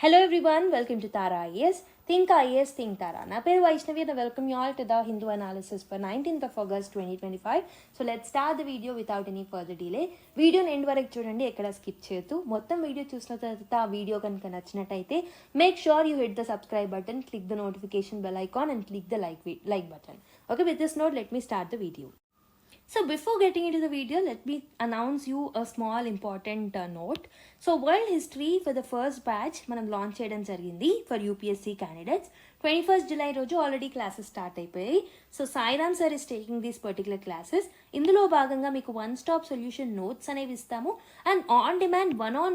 Hello everyone, welcome to Tara IAS. Think IAS, think Tara. Na peru Vaishnavi and I welcome you all to the Hindu analysis for 19th of August 2025. So let's start the video without any further delay. Video end varaku chudandi ekkada skip cheyadu. Mottam video chusina tarvata video kanaka nachinataithe make sure you hit the subscribe button, click the notification bell icon and click the like button. Okay, with this note let me start the video. So before getting into the video, let me announce you a small important note. So world history for the first batch మనం launch చేయడం జరిగింది for UPSC candidates. 21st July రోజు already classes start అయిపోయాయి. So Sairam sir is taking these particular classes. ఇందులో భాగంగా మీకు one stop solution notes అనేవి ఇస్తాము and on demand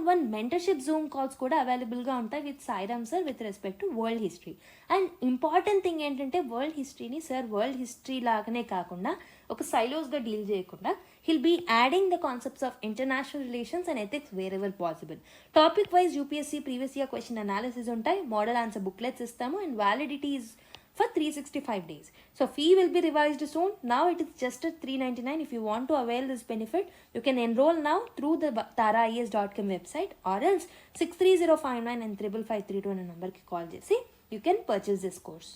one mentorship Zoom calls కూడా అవైలబుల్గా ఉంటాయి with Sairam sir with respect to world history. And important thing ఏంటంటే వరల్డ్ హిస్టరీని సార్ వరల్డ్ హిస్టరీ లాగానే కాకుండా ఒక సైలోస్గా డీల్ చేయకుండా he'll be adding the concepts of international relations and ethics wherever possible. Topic wise UPSC previous year question analysis ఉంటాయి, model answer booklets ఇస్తాము and validity is for 365 days. So fee will be revised soon. Now it is just at $399. If you want to avail this benefit, you can enroll now through the taraias.com website or else 63059 and 55532 అనే numberకి call చేసి you can purchase this course.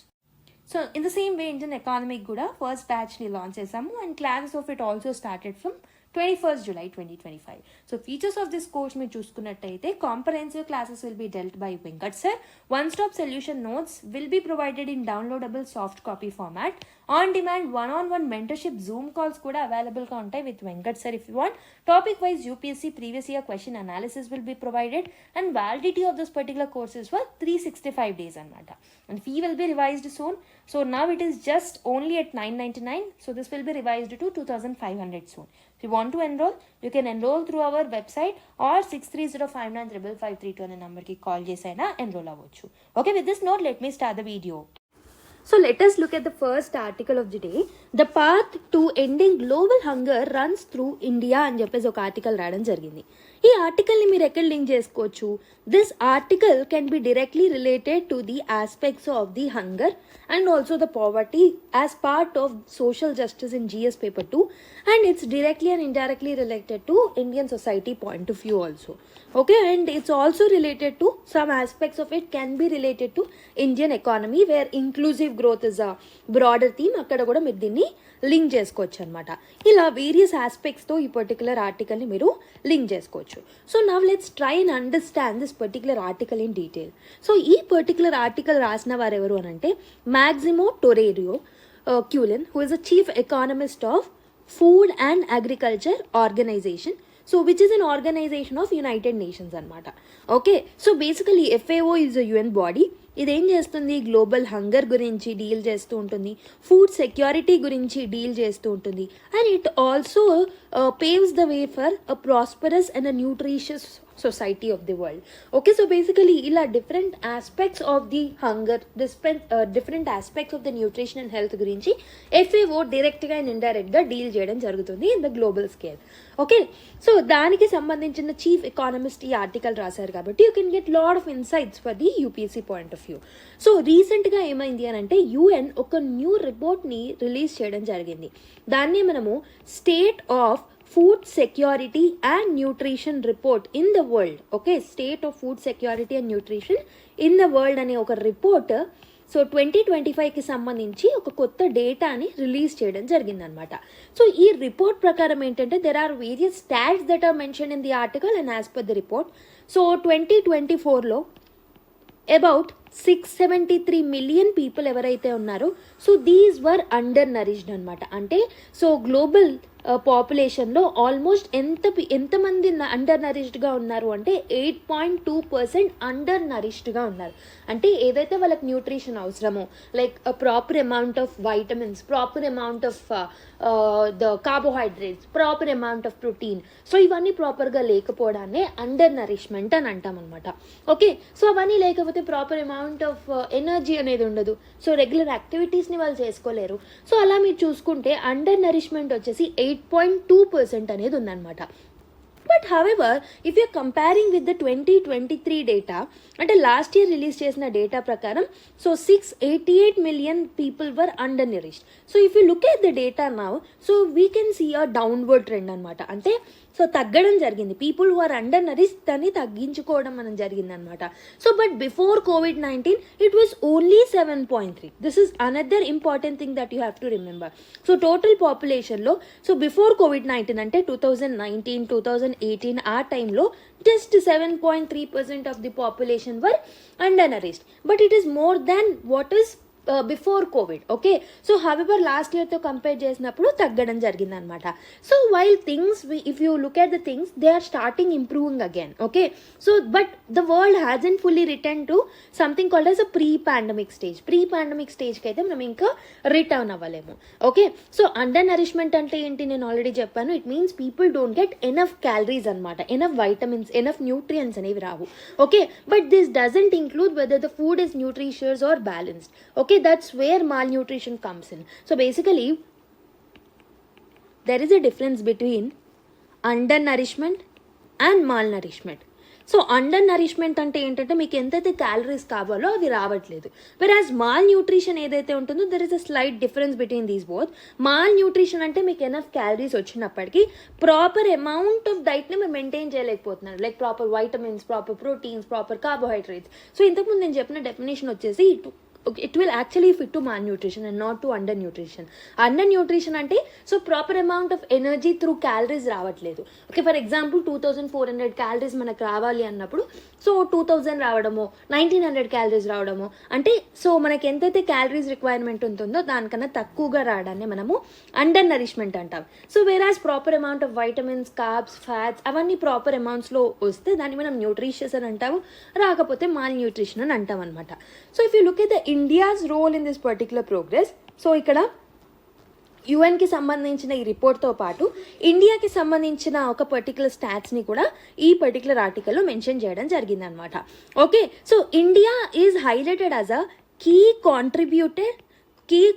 So in the same way Indian economic kuda first batch ni launch chesamu and classes of it also started from 21st July 2025. So features of this course me chusukunnataithe comprehensive classes will be dealt by Venkat sir. One stop solution notes will be provided in downloadable soft copy format. On demand one-on-one mentorship Zoom calls kuda available ga untayi with Venkat sir if you want. Topic wise UPSC previous year question analysis will be provided and validity of this particular course is for 365 days anamata. And fee will be revised soon. So now it is just only at $999. So this will be revised to $2,500 soon. If you want to enroll, you can enroll through our website or 63059 అనే numberకి call చేసైనా enroll అవ్వచ్చు. Okay, with this note, let me start the video. So let us look at the first article of the day. The path to ending global hunger runs through India అని చెప్పేసి ఒక article రాయడం జరిగింది. ఈ ఆర్టికల్ని మీరు ఎక్కడ link చేసుకోవచ్చు? This article can be directly related to the aspects of the hunger and also the poverty as part of social justice in GS paper 2 and it's directly and indirectly related to Indian society point of view also. Okay, and it's also related to some aspects of it can be related to Indian economy where inclusive growth is a broader theme. అక్కడ కూడా మీరు దీన్ని link చేసుకోవచ్చు అనమాట. ఇలా various ఆస్పెక్ట్స్తో ఈ particular ఆర్టికల్ని మీరు link చేసుకోవచ్చు. So now let's try and understand this particular article in detail. So ఈ పర్టికులర్ ఆర్టికల్ రాసిన వారు ఎవరు అని అంటే Maximo Torero Cullen who is a chief economist of food and agriculture organization. So which is an organization of United Nations అనమాట. Okay, so basically FAO is a UN body. ఇదేం చేస్తుంది? Global hunger గురించి deal చేస్తూ ఉంటుంది, food security గురించి deal చేస్తూ ఉంటుంది and it also paves the way for a prosperous and a nutritious society of the world. Okay, so basically ila different aspects of the hunger, different aspects of the nutrition and health gurinchi FAO direct ga and indirect ga deal cheyadam jarugutundi in the global scale. Okay, so daniki sambandhinchina chief economist ee article rasaru kabatti you can get lot of insights for the UPSC point of view. So recent ga emaindi anante UN oka new report ni release cheyadam jarigindi. Danni manamu state of food security and nutrition report in the world. Okay, state of food security and nutrition in the world అనే ఒక report so 2025కి సంబంధించి ఒక కొత్త డేటాని release చేయడం జరిగిందనమాట. So ఈ report ప్రకారం ఏంటంటే there are various stats that are mention in the article and as per the report. So 2024లో అబౌట్ 673 million పీపుల్ ఎవరైతే ఉన్నారో so these were undernourished అనమాట. అంటే సో గ్లోబల్ పాపులేషన్లో ఆల్మోస్ట్ ఎంతమంది అండర్ నరిష్డ్గా ఉన్నారు అంటే 8.2% అండర్ నరిష్డ్గా ఉన్నారు. అంటే ఏదైతే వాళ్ళకి న్యూట్రిషన్ అవసరమో like proper amount of vitamins, proper amount of the carbohydrates, proper amount of protein, so ఇవన్నీ ప్రాపర్గా లేకపోవడాన్నే అండర్ నరిష్మెంట్ అని అంటాం అనమాట. ఓకే, సో అవన్నీ లేకపోతే ప్రాపర్ అమౌంట్ ఆఫ్ ఎనర్జీ అనేది ఉండదు, సో రెగ్యులర్ యాక్టివిటీస్ని వాళ్ళు చేసుకోలేరు. సో అలా మీరు చూసుకుంటే అండర్ నరిష్మెంట్ వచ్చేసి 8.2% అనేది ఉందన్నమాట. But however if you're comparing with the 2023 data అంటే లాస్ట్ ఇయర్ రిలీజ్ చేసిన డేటా ప్రకారం so 688 million people were undernourished. So if you look at the data now so we can see a downward trend అనమాట. అంటే so తగ్గడం జరిగింది. People who are undernourished దాన్ని తగ్గించుకోవడం మనం జరిగింది అనమాట. So but before COVID-19 it was only 7.3. This is another important thing that you have to remember. So total పాపులేషన్లో సో బిఫోర్ COVID-19 అంటే 2019 2018 ఆ టైంలో just 7.3% of the population were undernourished, but it is more than what is before covid. Okay, so however last ఇయర్తో compare చేసినప్పుడు తగ్గడం జరిగింది అనమాట. So while things if you look at the things they are starting improving again. Okay, so but the world hasn't fully return to something called as a pre pandemic stage. Pre pandemic స్టేజ్కి అయితే మనం ఇంకా return అవ్వలేము. Okay, so undernourishment అంటే ఏంటి నేను already చెప్పాను. It means people don't get enough calories అనమాట, ఎనఫ్ వైటమిన్స్, ఎనఫ్ న్యూట్రియంట్స్ అనేవి రావు. Okay, but this doesn't include whether the food is nutritious or balanced. Okay, that's where malnutrition comes in. So basically there is a difference between undernourishment and malnourishment. So undernourishment అంటే ఏంటంటే మీకు ఎంతైతే calories కావాలో అవి రావట్లేదు. వెరాజ్ mall nutrition ఏదైతే ఉంటుందో there is a slight difference between these both. Malnutrition అంటే మీకు ఎనఫ్ క్యాలరీస్ వచ్చినప్పటికీ ప్రాపర్ అమౌంట్ ఆఫ్ డైట్ని మీరు మెయింటైన్ చేయలేకపోతున్నారు. Like proper vitamins, proper proteins, proper carbohydrates. So ఇంతకుముందు నేను చెప్పిన డెఫినేషన్ వచ్చేసి it will actually fit to malnutrition and not to undernutrition. Undernutrition అంటే so proper amount of energy through calories రావట్లేదు. Okay, for example 2400 calories మనకు రావాలి అన్నప్పుడు so 2000 రావడము, 1900 క్యాలరీస్ రావడము అంటే సో మనకి ఎంతైతే క్యాలరీస్ రిక్వైర్మెంట్ ఉంటుందో దానికన్నా తక్కువగా రావడాన్ని మనము అండర్ నరిష్మెంట్ అంటాం. So whereas proper amount of vitamins, carbs, fats అవన్నీ ప్రాపర్ అమౌంట్స్లో వస్తే దాన్ని మనం న్యూట్రిషియస్ అని అంటాము, రాకపోతే మాల్ న్యూట్రిషన్ అని అంటాం అనమాట. So if you look at the India's role in this particular progress, so ఇక్కడ యుఎన్కి సంబంధించిన ఈ రిపోర్ట్తో పాటు ఇండియాకి సంబంధించిన ఒక పర్టికులర్ స్టాట్స్ని కూడా ఈ పర్టికులర్ ఆర్టికల్లో మెన్షన్ చేయడం జరిగిందనమాట. Okay, so India is highlighted as a key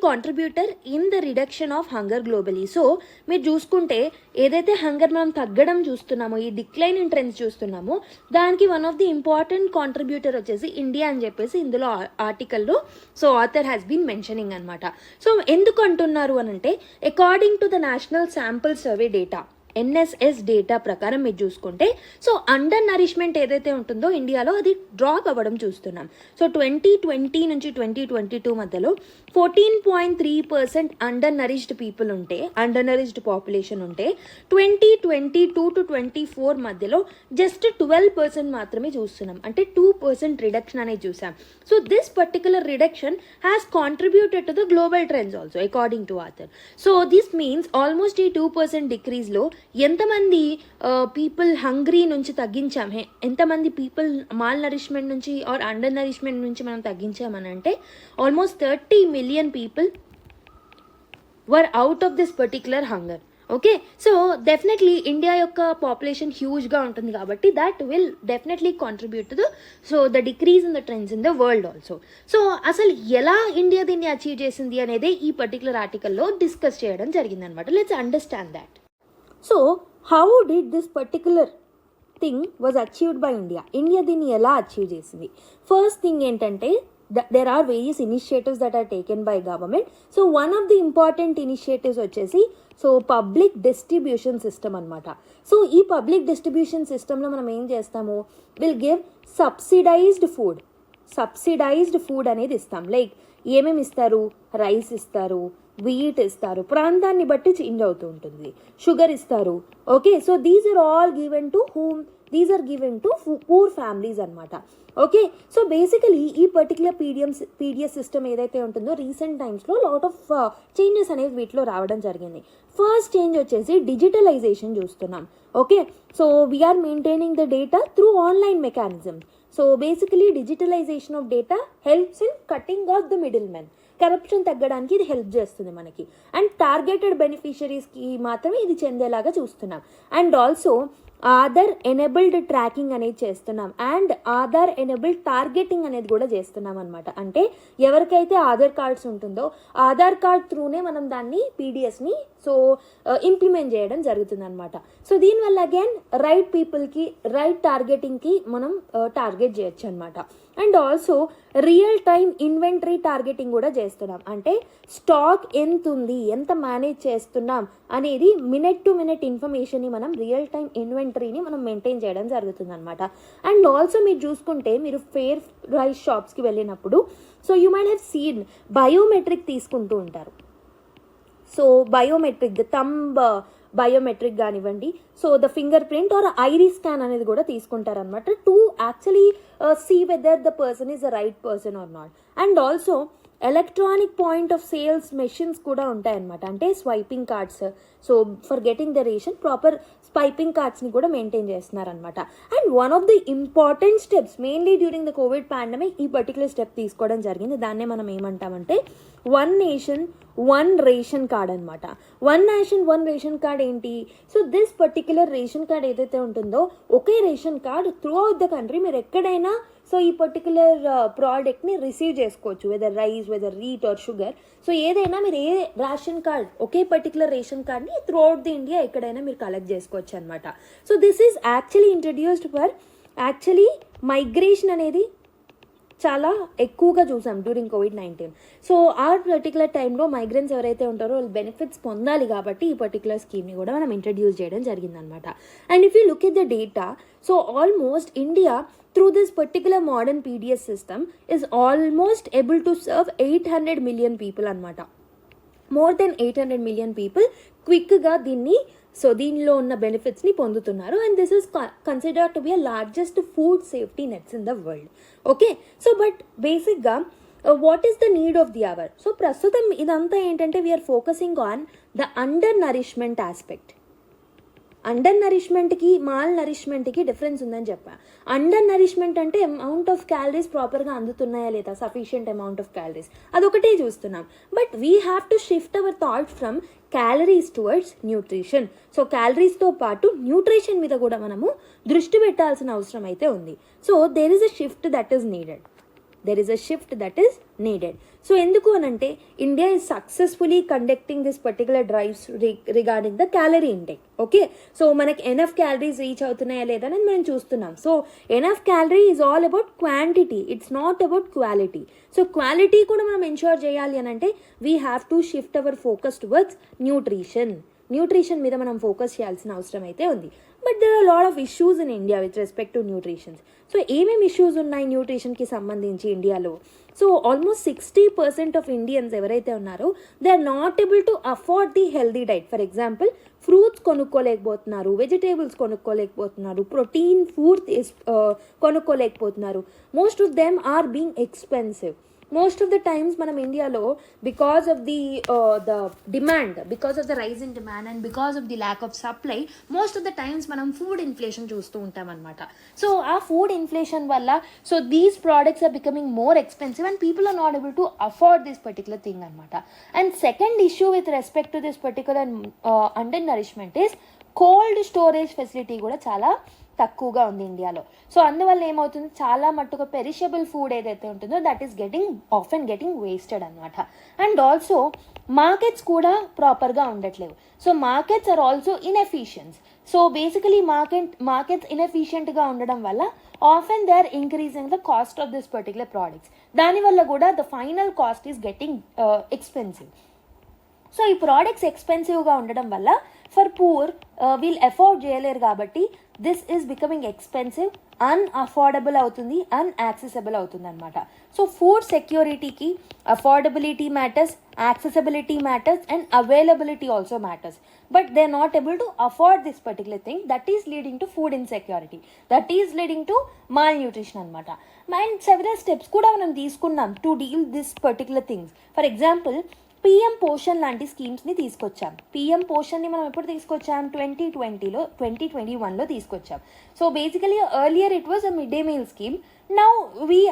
contributor in the reduction of hunger globally. So మీరు చూసుకుంటే ఏదైతే హంగర్ మనం తగ్గడం చూస్తున్నామో, ఈ డిక్లైన్ ఇన్ ట్రెండ్స్ చూస్తున్నామో దానికి one of the important contributor వచ్చేసి ఇండియా అని చెప్పేసి ఇందులో ఆర్టికల్లో so author has been mentioning అనమాట. సో ఎందుకు అంటున్నారు అని అంటే according to the national sample survey data NSS data ప్రకారం మీరు చూసుకుంటే సో అండర్ నరిష్మెంట్ ఏదైతే ఉంటుందో ఇండియాలో అది డ్రాప్ అవ్వడం చూస్తున్నాం. సో 2020 నుంచి 2022 మధ్యలో 14.3% అండర్ నరిష్డ్ పీపుల్ ఉంటే, అండర్ నరిష్డ్ పాపులేషన్ ఉంటే 2022 to 24 మధ్యలో జస్ట్ 12% మాత్రమే చూస్తున్నాం. అంటే 2% రిడక్షన్ అనేది చూసాం. So this particular reduction has contributed to the global trends also according to author. So this means almost ఈ 2% డిక్రీజ్లో ఎంతమంది పీపుల్ హంగ్రీ నుంచి తగ్గించాం, ఎంతమంది పీపుల్ మాల్ నరిష్మెంట్ నుంచి ఆర్ అండర్ నరిష్మెంట్ నుంచి మనం తగ్గించామని అంటే almost 30 million people were out of this particular hunger. Okay, so definitely India యొక్క పాపులేషన్ హ్యూజ్గా ఉంటుంది కాబట్టి that will definitely contribute to the decrease in the trends in the world also. So అసలు ఎలా ఇండియా దీన్ని అచీవ్ చేసింది అనేది ఈ పర్టికులర్ ఆర్టికల్లో డిస్కస్ చేయడం జరిగిందనమాట. Let's understand that. So how did this particular thing was achieved by India? India దీన్ని ఎలా అచీవ్ చేసింది? ఫస్ట్ థింగ్ ఏంటంటే there are various initiatives that are taken by government. So one of the important initiatives వచ్చేసి so public distribution system అనమాట. So ఈ public distribution సిస్టంలో మనం ఏం చేస్తాము, విల్ గివ్ సబ్సిడైజ్డ్ ఫుడ్ అనేది ఇస్తాం. లైక్ ఏమేమి ఇస్తారు, రైస్ ఇస్తారు, వీట్ ఇస్తారు, ప్రాంతాన్ని బట్టి చేంజ్ అవుతూ ఉంటుంది, షుగర్ ఇస్తారు. Okay, so these are all given to whom? These are given to poor families అనమాట. ఓకే, సో బేసికలీ ఈ పర్టికులర్ పీడిఎస్ సిస్టమ్ ఏదైతే ఉంటుందో రీసెంట్ టైమ్స్లో లాట్ ఆఫ్ చేంజెస్ అనేవి వీటిలో రావడం జరిగింది. ఫస్ట్ చేంజ్ వచ్చేసి డిజిటలైజేషన్ చూస్తున్నాం. Okay, so we're maintaining the data through online mechanism. So basically digitalization of data helps in cutting of the middle men. Corruption తగ్గడానికి ఇది హెల్ప్ చేస్తుంది మనకి. అండ్ టార్గెటెడ్ బెనిఫిషరీస్కి మాత్రమే ఇది చెందేలాగా చూస్తున్నాం. And also Aadhaar enabled tracking అనేది చేస్తున్నాం అండ్ ఆధార్ ఎనేబుల్డ్ టార్గెటింగ్ అనేది కూడా చేస్తున్నాం అనమాట. అంటే ఎవరికైతే ఆధార్ కార్డ్స్ ఉంటుందో ఆధార్ కార్డ్ త్రూనే మనం దాన్ని పీడిఎస్ని ఇంప్లిమెంట్ చేయడం జరుగుతుంది అనమాట. సో దీనివల్ల అగైన్ రైట్ పీపుల్కి రైట్ టార్గెటింగ్కి మనం టార్గెట్ చేయొచ్చు అనమాట. And also real time inventory targeting కూడా చేస్తున్నాం. అంటే స్టాక్ ఎంత ఉంది, ఎంత మేనేజ్ చేస్తున్నాం అనేది మినిట్ టు మినిట్ ఇన్ఫర్మేషన్ని మనం రియల్ టైమ్ ఇన్వెంటరీని మనం మెయింటైన్ చేయడం జరుగుతుంది అనమాట. అండ్ ఆల్సో మీరు చూసుకుంటే మీరు ఫేర్ ప్రైస్ షాప్స్కి వెళ్ళినప్పుడు so you might have seen biometric తీసుకుంటూ ఉంటారు. సో బయోమెట్రిక్ థంబ్ బయోమెట్రిక్ కానివ్వండి, so the fingerprint or iris scan అనేది కూడా తీసుకుంటారనమాట to actually see whether the person is the right person or not. And also electronic point of sales machines కూడా ఉంటాయన్నమాట. అంటే swiping cards, so for getting the ration proper swiping కార్డ్స్ని కూడా maintain చేస్తున్నారనమాట. And one of the important steps mainly during the covid pandemic ఈ particular step తీసుకోవడం జరిగింది. దాన్నే మనం ఏమంటామంటే one nation one ration card అనమాట. One nation one ration card ఏంటి? So this particular ration card ఏదైతే ఉంటుందో ఒకే ration card throughout the country మీరు ఎక్కడైనా సో ఈ పర్టికులర్ ప్రోడక్ట్ని రిసీవ్ చేసుకోవచ్చు, whether rice, whether wheat or sugar. So ఏదైనా మీరు ఏ రేషన్ కార్డ్ ఒకే పర్టికులర్ రేషన్ కార్డ్ని త్రూ అవుట్ ది ఇండియా ఎక్కడైనా మీరు కలెక్ట్ చేసుకోవచ్చు అనమాట. So this is actually introduced for actually migration అనేది చాలా ఎక్కువగా చూసాం డ్యూరింగ్ కోవిడ్-19. సో ఆ పర్టికులర్ టైంలో మైగ్రెంట్స్ ఎవరైతే ఉంటారో వాళ్ళు బెనిఫిట్స్ పొందాలి కాబట్టి ఈ పర్టికులర్ స్కీమ్ని కూడా మనం ఇంట్రడ్యూస్ చేయడం జరిగిందనమాట. And if you look at the data, so almost India through this particular modern PDS system is almost able to serve 800 million people అనమాట. మోర్ దెన్ 800 million people క్విక్గా దీనిలో ఉన్న బెనిఫిట్స్ని పొందుతున్నారు. And this is considered to be a largest food safety nets in the world. Okay, so but బేసిక్గా what is the need of the hour? So ప్రస్తుతం ఇదంతా ఏంటంటే we are focusing on the undernourishment aspect. అండర్ నరిష్మెంట్కి మాల్ నరిష్మెంట్కి difference ఉందని చెప్పా. అండర్ నరిష్మెంట్ అంటే అమౌంట్ ఆఫ్ క్యాలరీస్ ప్రాపర్గా అందుతున్నాయా లేదా, సఫిషియంట్ అమౌంట్ ఆఫ్ క్యాలరీస్, అదొకటే చూస్తున్నాం. But we have to shift our thought from calories towards nutrition. So క్యాలరీస్తో పాటు న్యూట్రిషన్ మీద కూడా మనము దృష్టి పెట్టాల్సిన అవసరం అయితే ఉంది. So there is a shift that is needed. So ఎందుకు అనంటే India is successfully conducting this particular drives regarding the calorie intake. Okay, so మనకి ఎనఫ్ క్యాలరీస్ రీచ్ అవుతున్నాయా లేదా అని మనం చూస్తున్నాం. So enough calorie is all about quantity, it's not about quality. So quality కూడా మనం ఎన్షూర్ చేయాలి అని అంటే we have to shift our focus towards nutrition మీద మనం ఫోకస్ చేయాల్సిన అవసరం అయితే ఉంది. But there are lot of issues in India with respect to nutritions. So ఏమేమి ఇష్యూస్ ఉన్నాయి న్యూట్రిషన్కి సంబంధించి ఇండియాలో? సో ఆల్మోస్ట్ 60% ఆఫ్ ఇండియన్స్ ఎవరైతే ఉన్నారో they are not able to afford the healthy diet. For example fruits కొనుక్కోలేకపోతున్నారు, వెజిటేబుల్స్ కొనుక్కోలేకపోతున్నారు, protein food కొనుక్కోలేకపోతున్నారు. Most of them are being expensive. Most of the times మనం ఇండియాలో because of the demand, because of the rise in demand and because of the lack of supply most of the times మనం food inflation చూస్తూ ఉంటాం అనమాట. So ఆ food inflation వల్ల so these products are becoming more expensive and people are not able to afford this particular thing అనమాట. And second issue with respect to this particular undernourishment is cold storage facility కూడా చాలా తక్కువగా ఉంది ఇండియాలో. So అందువల్ల ఏమవుతుంది, చాలా మట్టుగా perishable food ఏదైతే ఉంటుందో that is often getting wasted అనమాట. అండ్ ఆల్సో మార్కెట్స్ కూడా ప్రాపర్గా ఉండట్లేవు. So markets are also inefficients. So basically markets ఇన్ఎఫిషియెంట్గా ఉండడం వల్ల often they are increasing the cost of this particular products. దానివల్ల కూడా the final cost is getting expensive. So ఈ ప్రోడక్ట్స్ ఎక్స్పెన్సివ్గా ఉండడం వల్ల ఫర్ పూర్ వీళ్ళు అఫోర్డ్ చేయలేరు కాబట్టి this is becoming expensive, unaffordable అవుతుంది, అన్యాక్సెసబుల్ అవుతుంది అనమాట. సో ఫుడ్ సెక్యూరిటీకి affordability matters, accessibility matters and availability also matters. But they are not able to afford this particular thing that is leading to food insecurity, that is leading to mal nutrition అనమాట. And several steps కూడా మనం తీసుకున్నాం to deal this particular things. For example PM Poshan లాంటి స్కీమ్స్ని తీసుకొచ్చాం. PM పోషన్ని మనం ఎప్పుడు తీసుకొచ్చాం? 2021లో తీసుకొచ్చాం. So basically earlier it was a mid day meal scheme. Now we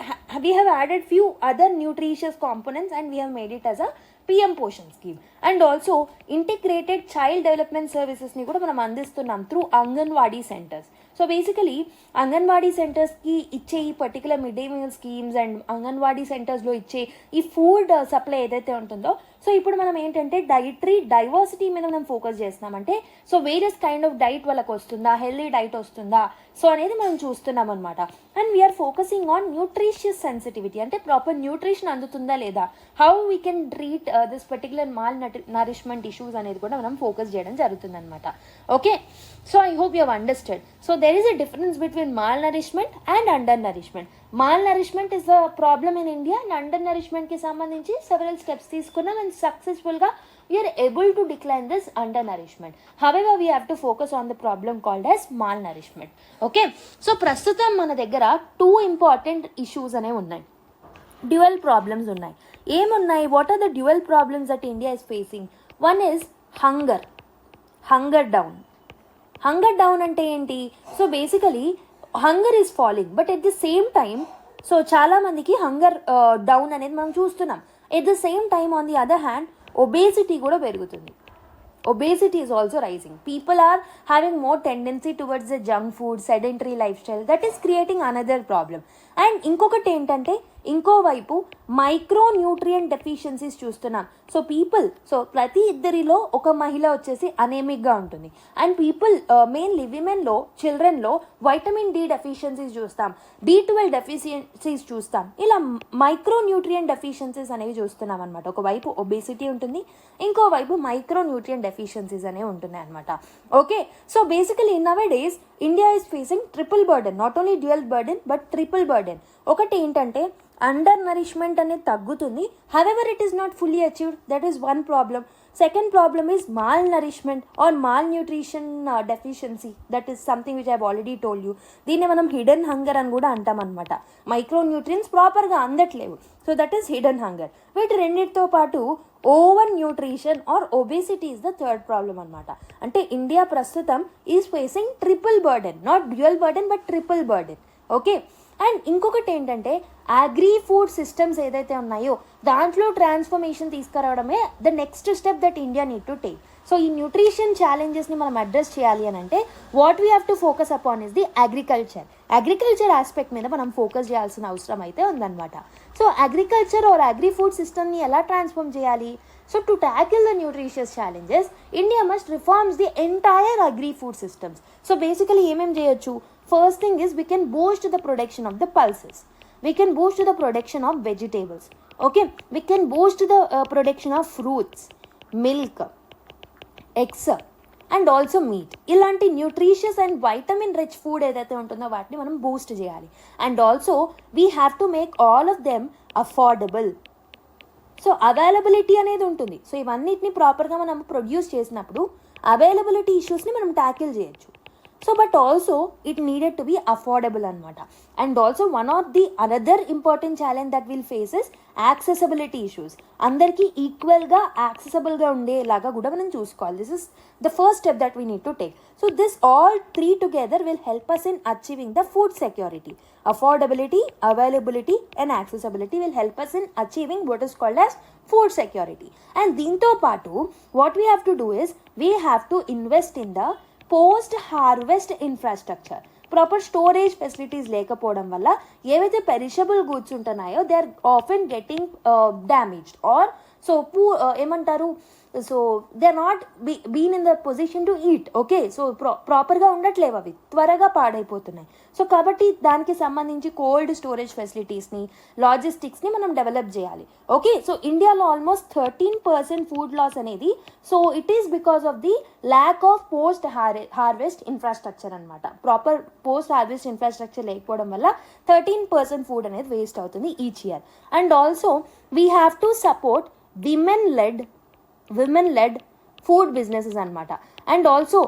have added few other nutritious components and we have made it as a PM Poshan scheme. And also integrated child development సర్వీసెస్ని కూడా మనం అందిస్తున్నాం through anganwadi centres. So basically anganwadi సెంటర్స్కి ఇచ్చే ఈ particular mid day meal schemes and anganwadi సెంటర్స్లో ఇచ్చే ఈ ఫుడ్ సప్లై ఏదైతే ఉంటుందో, సో ఇప్పుడు మనం ఏంటంటే డైటరీ డైవర్సిటీ మీద మనం ఫోకస్ చేస్తున్నామంటే so various kind of diet వాళ్ళకి వస్తుందా, హెల్దీ డైట్ వస్తుందా, సో అనేది మనం చూస్తున్నాం అనమాట. And we are focusing on nutritious sensitivity, అంటే ప్రాపర్ న్యూట్రిషన్ అందుతుందా లేదా, how we can treat this particular malnourishment issues అనేది కూడా మనం ఫోకస్ చేయడం జరుగుతుంది అనమాట. Okay, so I hope you have understand. So there is a difference between malnourishment and undernourishment. Malnourishment is the problem in India and అండర్ నరిష్మెంట్కి సంబంధించి several steps తీసుకున్నాం అండ్ సక్సెస్ఫుల్గా we are able to decline this undernourishment. However, we have to focus on the problem called as malnourishment. Okay, so ప్రస్తుతం మన దగ్గర 2 important issues అనేవి ఉన్నాయి, డ్యూయల్ ప్రాబ్లమ్స్ ఉన్నాయి. ఏమున్నాయి? What are the dual problems that India is facing? One is hunger down. Hunger down అంటే ఏంటి? So basically hunger is falling, but at the same time so చాలామందికి హంగర్ డౌన్ అనేది మనం చూస్తున్నాం. At the same time on the other hand obesity కూడా పెరుగుతుంది. Obesity is also rising. People are having more tendency towards the junk food, sedentary lifestyle. That is creating another problem. And ఇంకొకటి ఏంటంటే ఇంకోవైపు micronutrient deficiencies చూస్తున్నాం. So ప్రతి ఇద్దరిలో ఒక మహిళ వచ్చేసి అనేమిక్గా ఉంటుంది. అండ్ మెయిన్లీ విమెన్లో, చిల్డ్రన్లో వైటమిన్ డి డెఫిషియన్సీస్ చూస్తాం, B12 డెఫిషియన్సీస్ చూస్తాం. ఇలా మైక్రోన్యూట్రియంట్ డెఫిషియన్సీస్ అనేవి చూస్తున్నాం అనమాట. ఒకవైపు ఒబేసిటీ ఉంటుంది, ఇంకోవైపు మైక్రోన్యూట్రియంట్ డెఫిషియన్సీస్ అనేవి ఉంటున్నాయి అనమాట. Okay, so basically nowadays India is facing triple burden, not only dual burden but triple burden. ఒకటి ఏంటంటే అండర్ నరిష్మెంట్ అనేది తగ్గుతుంది, however it is not fully achieved, that is one problem. Second problem is mal nourishment or mal nutrition deficiency, that is something which I have already told you. దీన్ని మనం hidden hunger అని కూడా అంటాం అనమాట. Micronutrients ప్రాపర్గా అందట్లేవు, so that is hidden hunger. వీటి రెండింటితో పాటు over nutrition or obesity is the third problem అనమాట. అంటే ఇండియా ప్రస్తుతం is facing triple burden, not dual burden but triple burden. Okay, and ఇంకొకటి ఏంటంటే అగ్రి ఫుడ్ సిస్టమ్స్ ఏదైతే ఉన్నాయో దాంట్లో ట్రాన్స్ఫర్మేషన్ తీసుకురావడమే the next step that India need to take. So ఈ న్యూట్రిషన్ ఛాలెంజెస్ని మనం అడ్రస్ చేయాలి అని అంటే what we have to focus upon is the agriculture aspect మీద మనం ఫోకస్ చేయాల్సిన అవసరం అయితే ఉందన్నమాట. So agriculture are agri food సిస్టమ్ని ఎలా ట్రాన్స్ఫార్మ్ చేయాలి? So to tackle the nutritious challenges India must reforms the entire agri food systems. So basically ఏమేమి చేయొచ్చు? First thing is we can boost the production of the pulses. We can boost the production of vegetables. Okay, we can boost the production of fruits, milk, eggs and also meat. ఇలాంటి nutritious and vitamin rich food ఏదైతే ఉంటుందో వాటిని మనం Boost చేయాలి. And also we have to make all of them affordable. So availability అనేది ఉంటుంది. So ఇవన్నిటిని ప్రాపర్గా మనం ప్రొడ్యూస్ చేసినప్పుడు అవైలబిలిటీ ఇష్యూస్ని మనం ట్యాకిల్ చేయొచ్చు. So but also it needed to be affordable anamata. And also one of the another important challenge that we'll face is accessibility issues. Andarki equal ga accessible ga unde laga kuda manam chuskoవాలి. This is the first step that we need to take. So this all three together will help us in achieving the food security. Affordability, availability and accessibility will help us in achieving what is called as food security. And దీంతో పాటు what we have to do is we have to invest in the post harvest infrastructure. Proper storage facilities లేకపోవడం వల్ల ఏవైతే perishable goods ఉంటున్నాయో they are often getting damaged or so ఏమంటారు, so they are not been in the position to eat. Okay, so ప్రాపర్గా ఉండట్లేవు, అవి త్వరగా పాడైపోతున్నాయి. So కాబట్టి దానికి సంబంధించి కోల్డ్ స్టోరేజ్ ఫెసిలిటీస్ని, లాజిస్టిక్స్ని మనం డెవలప్ చేయాలి. ఓకే, సో ఇండియాలో ఆల్మోస్ట్ 13% ఫుడ్ లాస్ అనేది so it is because of the lack of post harvest infrastructure అనమాట. ప్రాపర్ పోస్ట్ హార్వెస్ట్ ఇన్ఫ్రాస్ట్రక్చర్ లేకపోవడం వల్ల 13% ఫుడ్ అనేది వేస్ట్ అవుతుంది each year. And also we have to support women led food businesses అనమాట. And also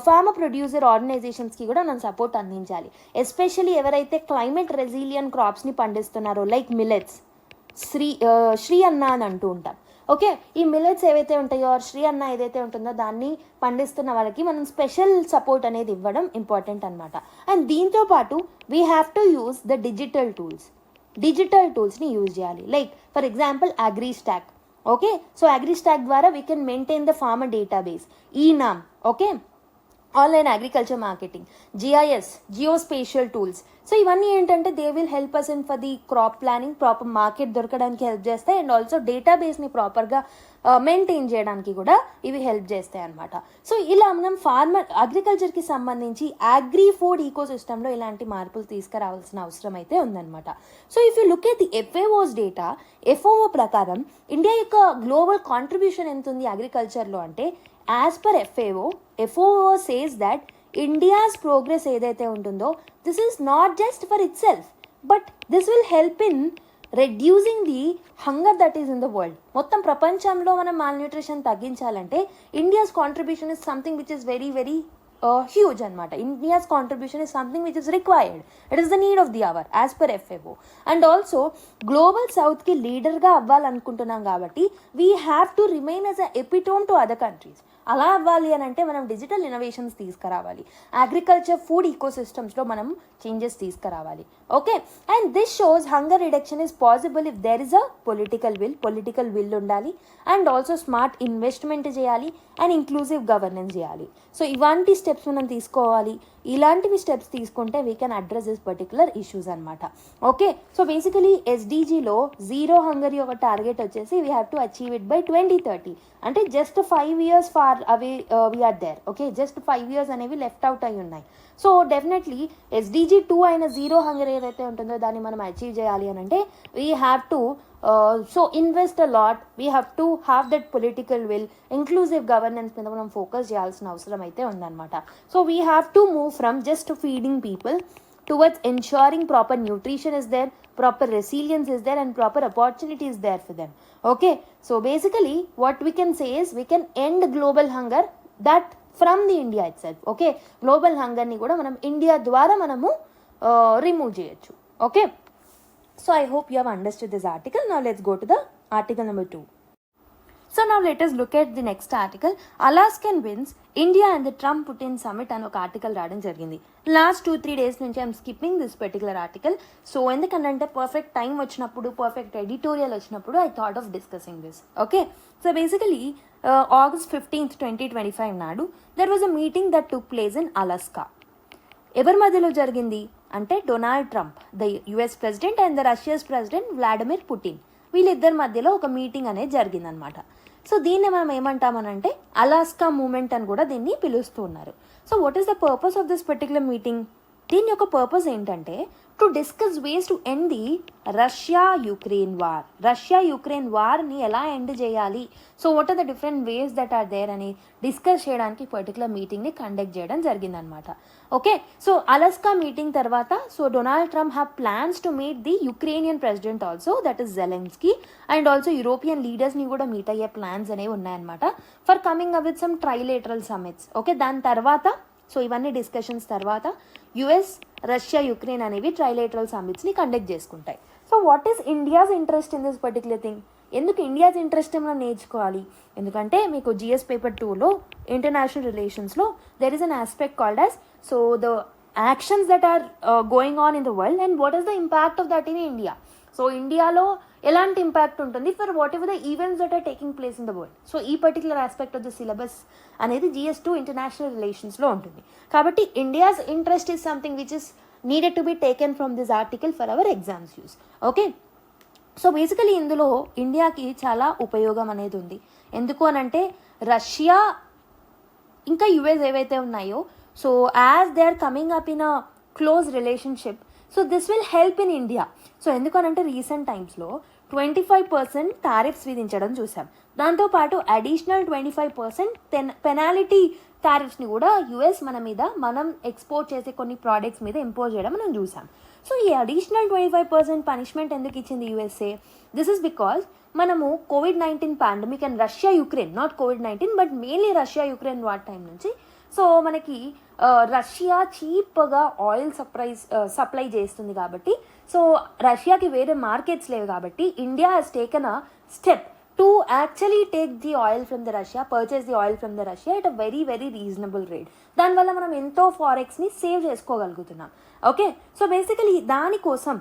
farmer producer ఆర్గనైజేషన్స్కి కూడా మనం support అందించాలి. Especially ఎవరైతే క్లైమేట్ రెసిలియన్ క్రాప్స్ని పండిస్తున్నారో లైక్ మిల్లెట్స్, శ్రీ అన్న అని అంటూ ఉంటాం. ఓకే, ఈ మిల్లెట్స్ ఏవైతే ఉంటాయో శ్రీ అన్న ఏదైతే ఉంటుందో దాన్ని పండిస్తున్న వాళ్ళకి మనం స్పెషల్ సపోర్ట్ అనేది ఇవ్వడం ఇంపార్టెంట్ అనమాట. అండ్ దీంతో పాటు we have to use the digital టూల్స్ని యూజ్ చేయాలి. Like for example agri stack okay. So agristack ద్వారా we can maintain the farmer database, eNAM, okay, online agriculture marketing, GIS, geospatial tools. So ఇవన్నీ ఏంటంటే they will help us in for the crop planning, proper market దొరకడానికి help చేస్తాయి, and also డేటాబేస్ని ప్రాపర్గా maintain చేయడానికి కూడా ఇవి హెల్ప్ చేస్తాయి అనమాట. సో ఇలా మనం అగ్రికల్చర్కి సంబంధించి అగ్రి ఫుడ్ ఈకో సిస్టంలో ఇలాంటి మార్పులు తీసుకురావాల్సిన అవసరం అయితే ఉందన్నమాట. So if you look at the FAO's data, FAO ప్రకారం ఇండియా యొక్క గ్లోబల్ కాంట్రిబ్యూషన్ ఎంత ఉంది అగ్రికల్చర్లో అంటే, as per FAO says that India's progress ఏదైతే ఉంటుందో, this is not just for itself, but this will help in reducing the hunger that is in the world. మొత్తం ప్రపంచంలో మనం మాల్న్యూట్రిషన్ తగ్గించాలంటే India's contribution is something which is very very huge అనమాట. India's contribution is something which is required, it is the need of the hour as per FAO. And also global సౌత్కి లీడర్గా అవ్వాలనుకుంటున్నాం కాబట్టి we have to remain as a epitome to other countries. అలా అవ్వాలి అని అంటే మనం డిజిటల్ ఇన్నోవేషన్స్ తీసుకురావాలి, అగ్రికల్చర్ ఫుడ్ ఈకో సిస్టమ్స్లో మనం చేంజెస్ తీసుకురావాలి. Okay, and this shows hunger reduction is possible if there is a political will ఉండాలి, అండ్ ఆల్సో స్మార్ట్ ఇన్వెస్ట్మెంట్ చేయాలి, అండ్ ఇంక్లూజివ్ గవర్నెన్స్ చేయాలి. సో ఇలాంటి స్టెప్స్ మనం తీసుకోవాలి. ఇలాంటివి స్టెప్స్ తీసుకుంటే we can address this particular issues అనమాట. ఓకే, సో బేసికలీ SDGలో జీరో హంగర్ యొక్క టార్గెట్ వచ్చేసి we have to achieve it by 2030. అంటే just 5 years far away we are there. Okay, just 5 years అనేవి లెఫ్ట్ అవుట్ అయి ఉన్నాయి. సో డెఫినెట్లీ SDG 2 అయిన zero hunger ఏదైతే ఉంటుందో దాన్ని మనం అచీవ్ చేయాలి అని అంటే we have to invest a lot, we have to have that political will, inclusive governance మీద మనం ఫోకస్ చేయాల్సిన అవసరం అయితే ఉందన్నమాట. So we have to move from just feeding people towards ensuring proper nutrition is there, proper resilience is there, and proper opportunity is there for them. Okay, so basically what we can say is we can end global hunger that from the India itself. Okay, global hunger ni kuda manam India dwara manamu remove cheyochu. Okay, so I hope you have understood this article. Now let's go to the article number 2. So now let us look at the next article. Alaskan wins, India and the Trump Putin summit అని ఒక article రావడం జరిగింది. Last 2-3 days నుంచి I'm skipping this particular article. So ఎందుకంటే perfect time వచ్చినప్పుడు, perfect editorial వచ్చినప్పుడు I thought of discussing this. Okay, so basically August 15th, 2025 నాడు there was a meeting that took place in Alaska. ఎవరి మధ్యలో జరిగింది అంటే Donald Trump, the US president, and the Russia's president Vladimir Putin, వీళ్ళిద్దరి మధ్యలో ఒక meeting అనేది జరిగిందనమాట. సో దీన్ని మనం ఏమంటామనంటే అలాస్కా మూమెంట్ అని కూడా దీన్ని పిలుస్తూ ఉన్నారు. So what is the purpose of this particular meeting? దీని యొక్క పర్పస్ ఏంటంటే to discuss ways to end the Russia Ukraine వార్ని ఎలా ఎండ్ చేయాలి, so what are the different ways that are there అని డిస్కస్ చేయడానికి పర్టికులర్ మీటింగ్ని కండక్ట్ చేయడం జరిగిందనమాట. ఓకే, సో అలాస్కా మీటింగ్ తర్వాత so Donald Trump have plans to meet the Ukrainian president also, that is Zelensky, and also European లీడర్స్ని కూడా meet అయ్యే plans అనేవి ఉన్నాయన్నమాట for coming up with some trilateral summits. Okay, దాని తర్వాత so ఇవన్నీ discussions తర్వాత US, రష్యా, యుక్రెయిన్ అనేవి ట్రైలేటరల్ సమిట్స్ని కండక్ట్ చేసుకుంటాయి. So what is India's interest in this particular thing? ఎందుకు ఇండియాస్ ఇంట్రెస్ట్ మనం నేర్చుకోవాలి? ఎందుకంటే మీకు GS పేపర్ 2లో ఇంటర్నేషనల్ రిలేషన్స్లో there is an aspect called as so the actions that are going on in the world and what is the impact of that in India. So ఇండియాలో ఎలాంటి impact ఉంటుంది for whatever the events that are taking place in the world. So ఈ particular aspect of the syllabus అనేది GS2 international రిలేషన్స్లో ఉంటుంది. కాబట్టి India's interest is something which is needed to be taken from this article for our exams use. Okay, so basically ఇందులో ఇండియాకి చాలా ఉపయోగం అనేది ఉంది. ఎందుకు అనంటే రష్యా ఇంకా US ఏవైతే ఉన్నాయో so as they are coming up in a close relationship, so this will help in India. So ఎందుకనంటే రీసెంట్ టైమ్స్లో 25% టారిఫ్స్ విధించడం చూసాం. దాంతోపాటు అడిషనల్ 25% పెనాలిటీ టారిఫ్స్ని కూడా US మనం ఎక్స్పోర్ట్ చేసే కొన్ని ప్రోడక్ట్స్ మీద ఇంపోజ్ చేయడం మనం చూసాం. సో ఈ అడిషనల్ 25% పనిష్మెంట్ ఎందుకు ఇచ్చింది USA? దిస్ ఇస్ బికాజ్ మనము COVID-19 pandemic and Russia Ukraine, not COVID-19 but mainly Russia Ukraine war time నుంచి సో మనకి రష్యా చీప్గా ఆయిల్ సప్లై చేస్తుంది కాబట్టి సో రష్యాకి వేరే మార్కెట్స్ లేవు కాబట్టి India has taken a step to actually take the oil from the Russia, purchase the oil from the Russia at a very very reasonable rate. దానివల్ల మనం ఎంతో ఫారెక్స్ని సేవ్ చేసుకోగలుగుతున్నాం. ఓకే, సో బేసికలీ దానికోసం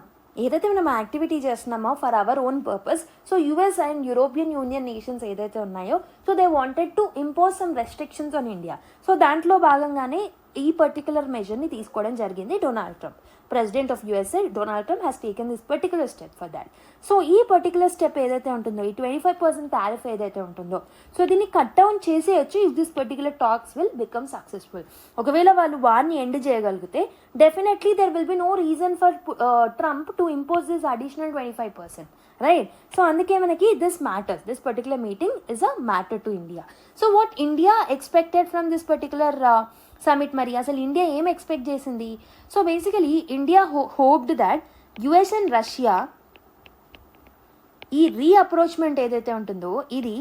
ఏదైతే మనం activity చేస్తున్నామో for our own purpose, so US and European union nations ఏదైతే ఉన్నాయో, so they wanted to impose some restrictions on India. So దాంట్లో భాగంగానే ఈ పర్టికులర్ మెజర్ని తీసుకోవడం జరిగింది Donald Trump. President of USA Donald Trump has taken this particular step for that. So ఈ particular step ఏదైతే ఉంటుందో, ఈ 25% టారిఫ్ ఏదైతే ఉంటుందో, సో దీన్ని కట్ డౌన్ చేసేయచ్చు if this particular talks will become successful. ఒకవేళ వాళ్ళు వార్ని ఎండ్ చేయగలిగితే definitely there will be no reason for Trump to impose this additional 25%, right? So అందుకే మనకి this matters, this particular meeting is a matter to India. So what India expected from this particular summit, మరి అసలు India ఏం expect చేసింది? So basically India hoped that US and Russia ఈ rapprochement ఏదైతే ఉంటుందో ఇది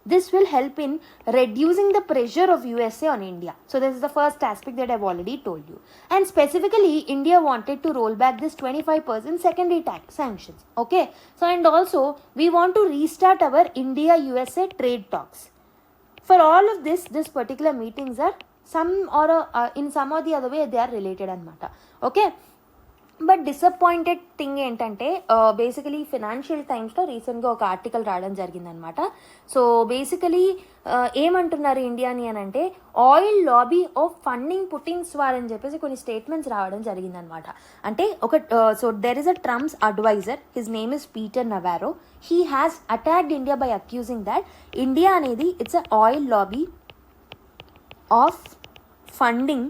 this will help in reducing the pressure of USA on India. So this is the first aspect that I've already told you. And specifically India wanted to roll back this 25% secondary tax sanctions. Okay, so and also we want to restart our India USA trade talks. For all of this particular meetings are in some or the other way they are related అనమాట. Okay, but disappointed thing ఏంటంటే basically financial టైమ్స్లో రీసెంట్గా ఒక article రావడం జరిగిందనమాట. So basically ఏమంటున్నారు ఇండియాని అని అంటే, oil lobby of funding Putin's war అని చెప్పేసి కొన్ని స్టేట్మెంట్స్ రావడం జరిగిందనమాట. అంటే so there is a Trump's advisor, his name is Peter Navarro. He has attacked India by accusing that India అనేది it's a oil lobby of funding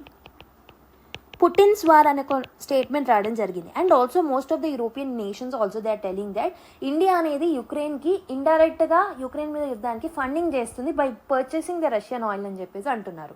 Putin's war అనే statement రావడం జరిగింది. And also most of the European nations also they are telling that India అనేది యుక్రెయిన్కి ఇండైరెక్ట్గా Ukraine మీద యుద్ధానికి funding చేస్తుంది by purchasing the Russian oil అని చెప్పేసి అంటున్నారు.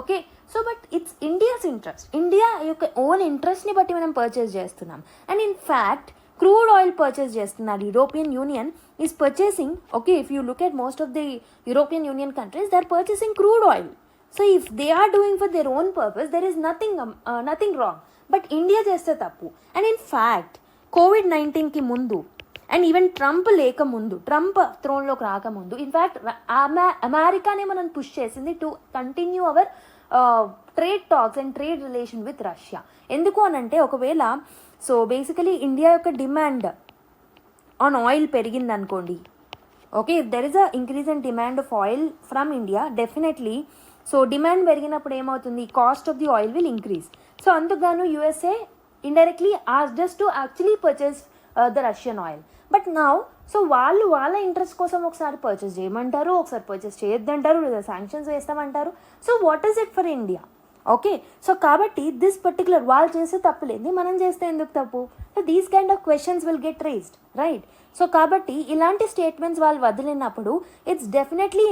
Okay, so but it's India's interest, India యొక్క ఓన్ ఇంట్రెస్ట్ని బట్టి మనం పర్చేస్ చేస్తున్నాం. And in fact crude oil purchase చేస్తున్నారు. European union is purchasing, okay, if you look at most of the European union countries they are purchasing crude oil. So if they are doing for their own purpose, there is nothing wrong. But India చేస్తే తప్పు. And in fact, COVID-19కి ముందు and even Trump లేకముందు, Trump థ్రోన్లోకి రాకముందు, in fact అమెరికానే మనం push చేసింది to continue our trade talks and trade relation with Russia. ఎందుకు అనంటే, ఒకవేళ సో బేసికలీ ఇండియా యొక్క డిమాండ్ ఆన్ ఆయిల్ పెరిగిందనుకోండి, okay, if there is a increase in demand of oil from India, definitely so demand పెరిగినప్పుడు ఏమవుతుంది, cost of the oil will increase. So అందుకు USA indirectly asked us to actually purchase the Russian oil. But now so వాళ్ళు వాళ్ళ interest కోసం ఒకసారి purchase చేయమంటారు, ఒకసారి purchase చేయొద్దంటారు, లేదా శాంక్షన్స్ వేస్తామంటారు. So what is it for India? Okay, so కాబట్టి దిస్ పర్టికులర్ వాళ్ళు చేస్తే తప్పులేంది, మనం చేస్తే ఎందుకు తప్పు? So these kind of questions will get raised, right? So కాబట్టి ఇలాంటి స్టేట్మెంట్స్ వాళ్ళు వదిలినప్పుడు it's definitely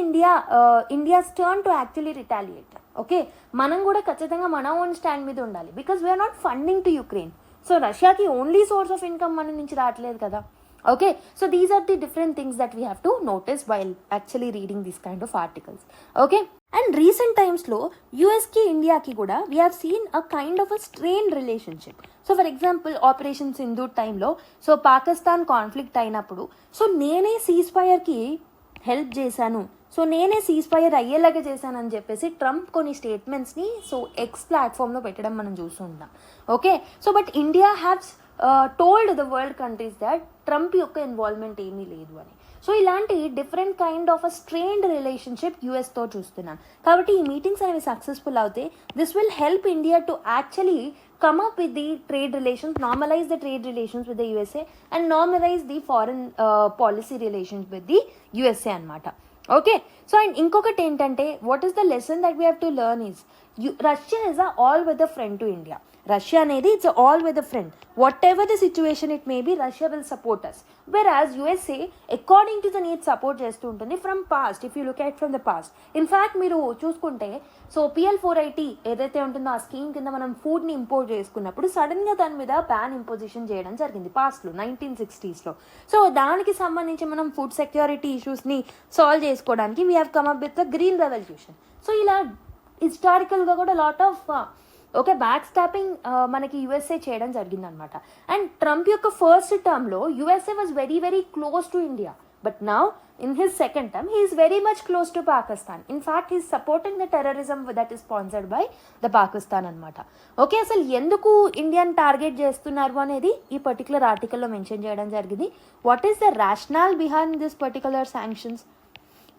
India's turn to actually retaliate. Okay, మనం కూడా ఖచ్చితంగా మన ఓన్ స్టాండ్ మీద ఉండాలి, because we are not funding to Ukraine. So రష్యాకి ఓన్లీ సోర్స్ ఆఫ్ ఇన్కమ్ మన నుంచి రావట్లేదు కదా. Okay, so these are the different things that we have to notice while actually reading this kind of articles. Okay, and recent టైమ్స్లో యూఎస్కి ఇండియాకి కూడా we have seen a kind of a strain relationship. So for example operation Sindoor టైంలో so Pakistan conflict అయినప్పుడు so నేనే cease ఫైర్కి help చేశాను, so నేనే సీజ్ ఫైర్ అయ్యేలాగా చేశానని చెప్పేసి ట్రంప్ కొన్ని స్టేట్మెంట్స్ని సో ఎక్స్ ప్లాట్ఫామ్లో పెట్టడం మనం చూస్తుంటాం. Okay, so but India haves told the world countries that Trump యొక్క ఇన్వాల్వ్మెంట్ ఏమీ లేదు అని. సో ఇలాంటి different kind of a strained relationship యూఎస్తో చూస్తున్నాం. కాబట్టి ఈ మీటింగ్స్ అనేవి సక్సెస్ఫుల్ అవుతాయి. This will help India to actually come up with the trade relations, normalize the trade relations with the USA and normalize the foreign policy relations with the USA అన్నమాట. Okay, so and ఇంకొకటి ఏంటంటే, what is the lesson that we have to learn is Russia is a all weather friend to India. Russia అనేది it's all weather friend. Whatever the situation it may be, Russia will support us. Whereas USA according to the need support చేస్తూ ఉంటుంది from past. If you look at from the past, in fact మీరు చూసుకుంటే so PL480 ఏదైతే ఉంటుందో ఆ scheme కింద మనం ఫుడ్ని ఇంపోర్ట్ చేసుకున్నప్పుడు సడన్గా దాని మీద బ్యాన్ ఇంపోజిషన్ చేయడం జరిగింది పాస్ట్లో 1960s. సో దానికి సంబంధించి మనం ఫుడ్ సెక్యూరిటీ ఇష్యూస్ని సాల్వ్ చేసుకోవడానికి we have come up with the green revolution. So ఇలా హిస్టారికల్గా కూడా lot of okay back stopping మనకి యూఎస్ఏ చేయడం జరిగిందనమాట. అండ్ ట్రంప్ యొక్క ఫస్ట్ టర్మ్లో USA was very very close to India. But now in his second term he is very much close to Pakistan. In fact he is supporting the terrorism that is sponsored by the Pakistan anamata. Okay, asalu enduku Indian target chestunaru anedi ee particular article lo mention cheyadam jarigindi. What is the rationale behind this particular sanctions?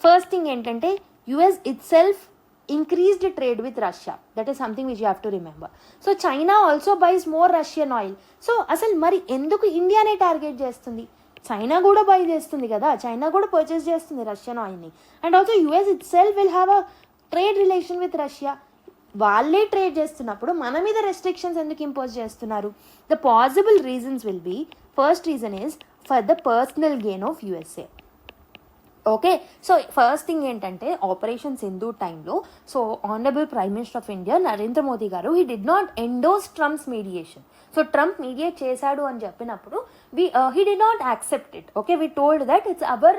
First thing entante US itself increased trade with Russia. That is something which you have to remember. So China also buys more Russian oil. So asalu mari enduku India ne target chestundi? China కూడా buy చేస్తుంది కదా, China కూడా purchase చేస్తుంది Russian ఆయిల్ని. And also US itself will have a trade relation with Russia. వాళ్ళే trade చేస్తున్నప్పుడు మన మీద రెస్ట్రిక్షన్స్ ఎందుకు ఇంపోజ్ చేస్తున్నారు? The possible reasons will be, first reason is for the personal gain of USA. Okay, so first thing ఏంటంటే operation Sindhu టైంలో so honourable prime minister of India Narendra Modi గారు he did not ఎండోస్ Trump's mediation. So Trump mediate చేశాడు అని చెప్పినప్పుడు he did not accept it. Okay, we told that it's our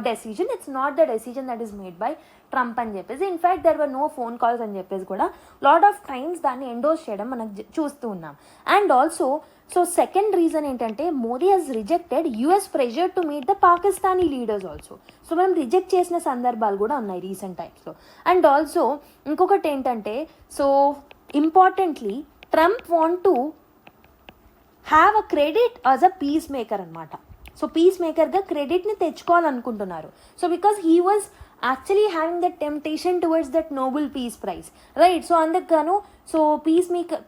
decision, it's not the decision that is made by Trump అని చెప్పేసి. In fact there were no phone calls అని చెప్పేసి కూడా lot of times దాన్ని ఎండోస్ చేయడం మనం చూస్తూ ఉన్నాం. And also so second reason ఏంటంటే Modi has rejected US pressure to meet the Pakistani leaders also. So మనం రిజెక్ట్ చేసిన సందర్భాలు కూడా ఉన్నాయి రీసెంట్ టైమ్స్లో. అండ్ ఆల్సో ఇంకొకటి ఏంటంటే so importantly Trump want to have a credit as a peace maker అనమాట. సో పీస్ మేకర్గా క్రెడిట్ని తెచ్చుకోవాలనుకుంటున్నారు. So because he was actually having that temptation towards that Nobel peace prize, right? So అందుకు so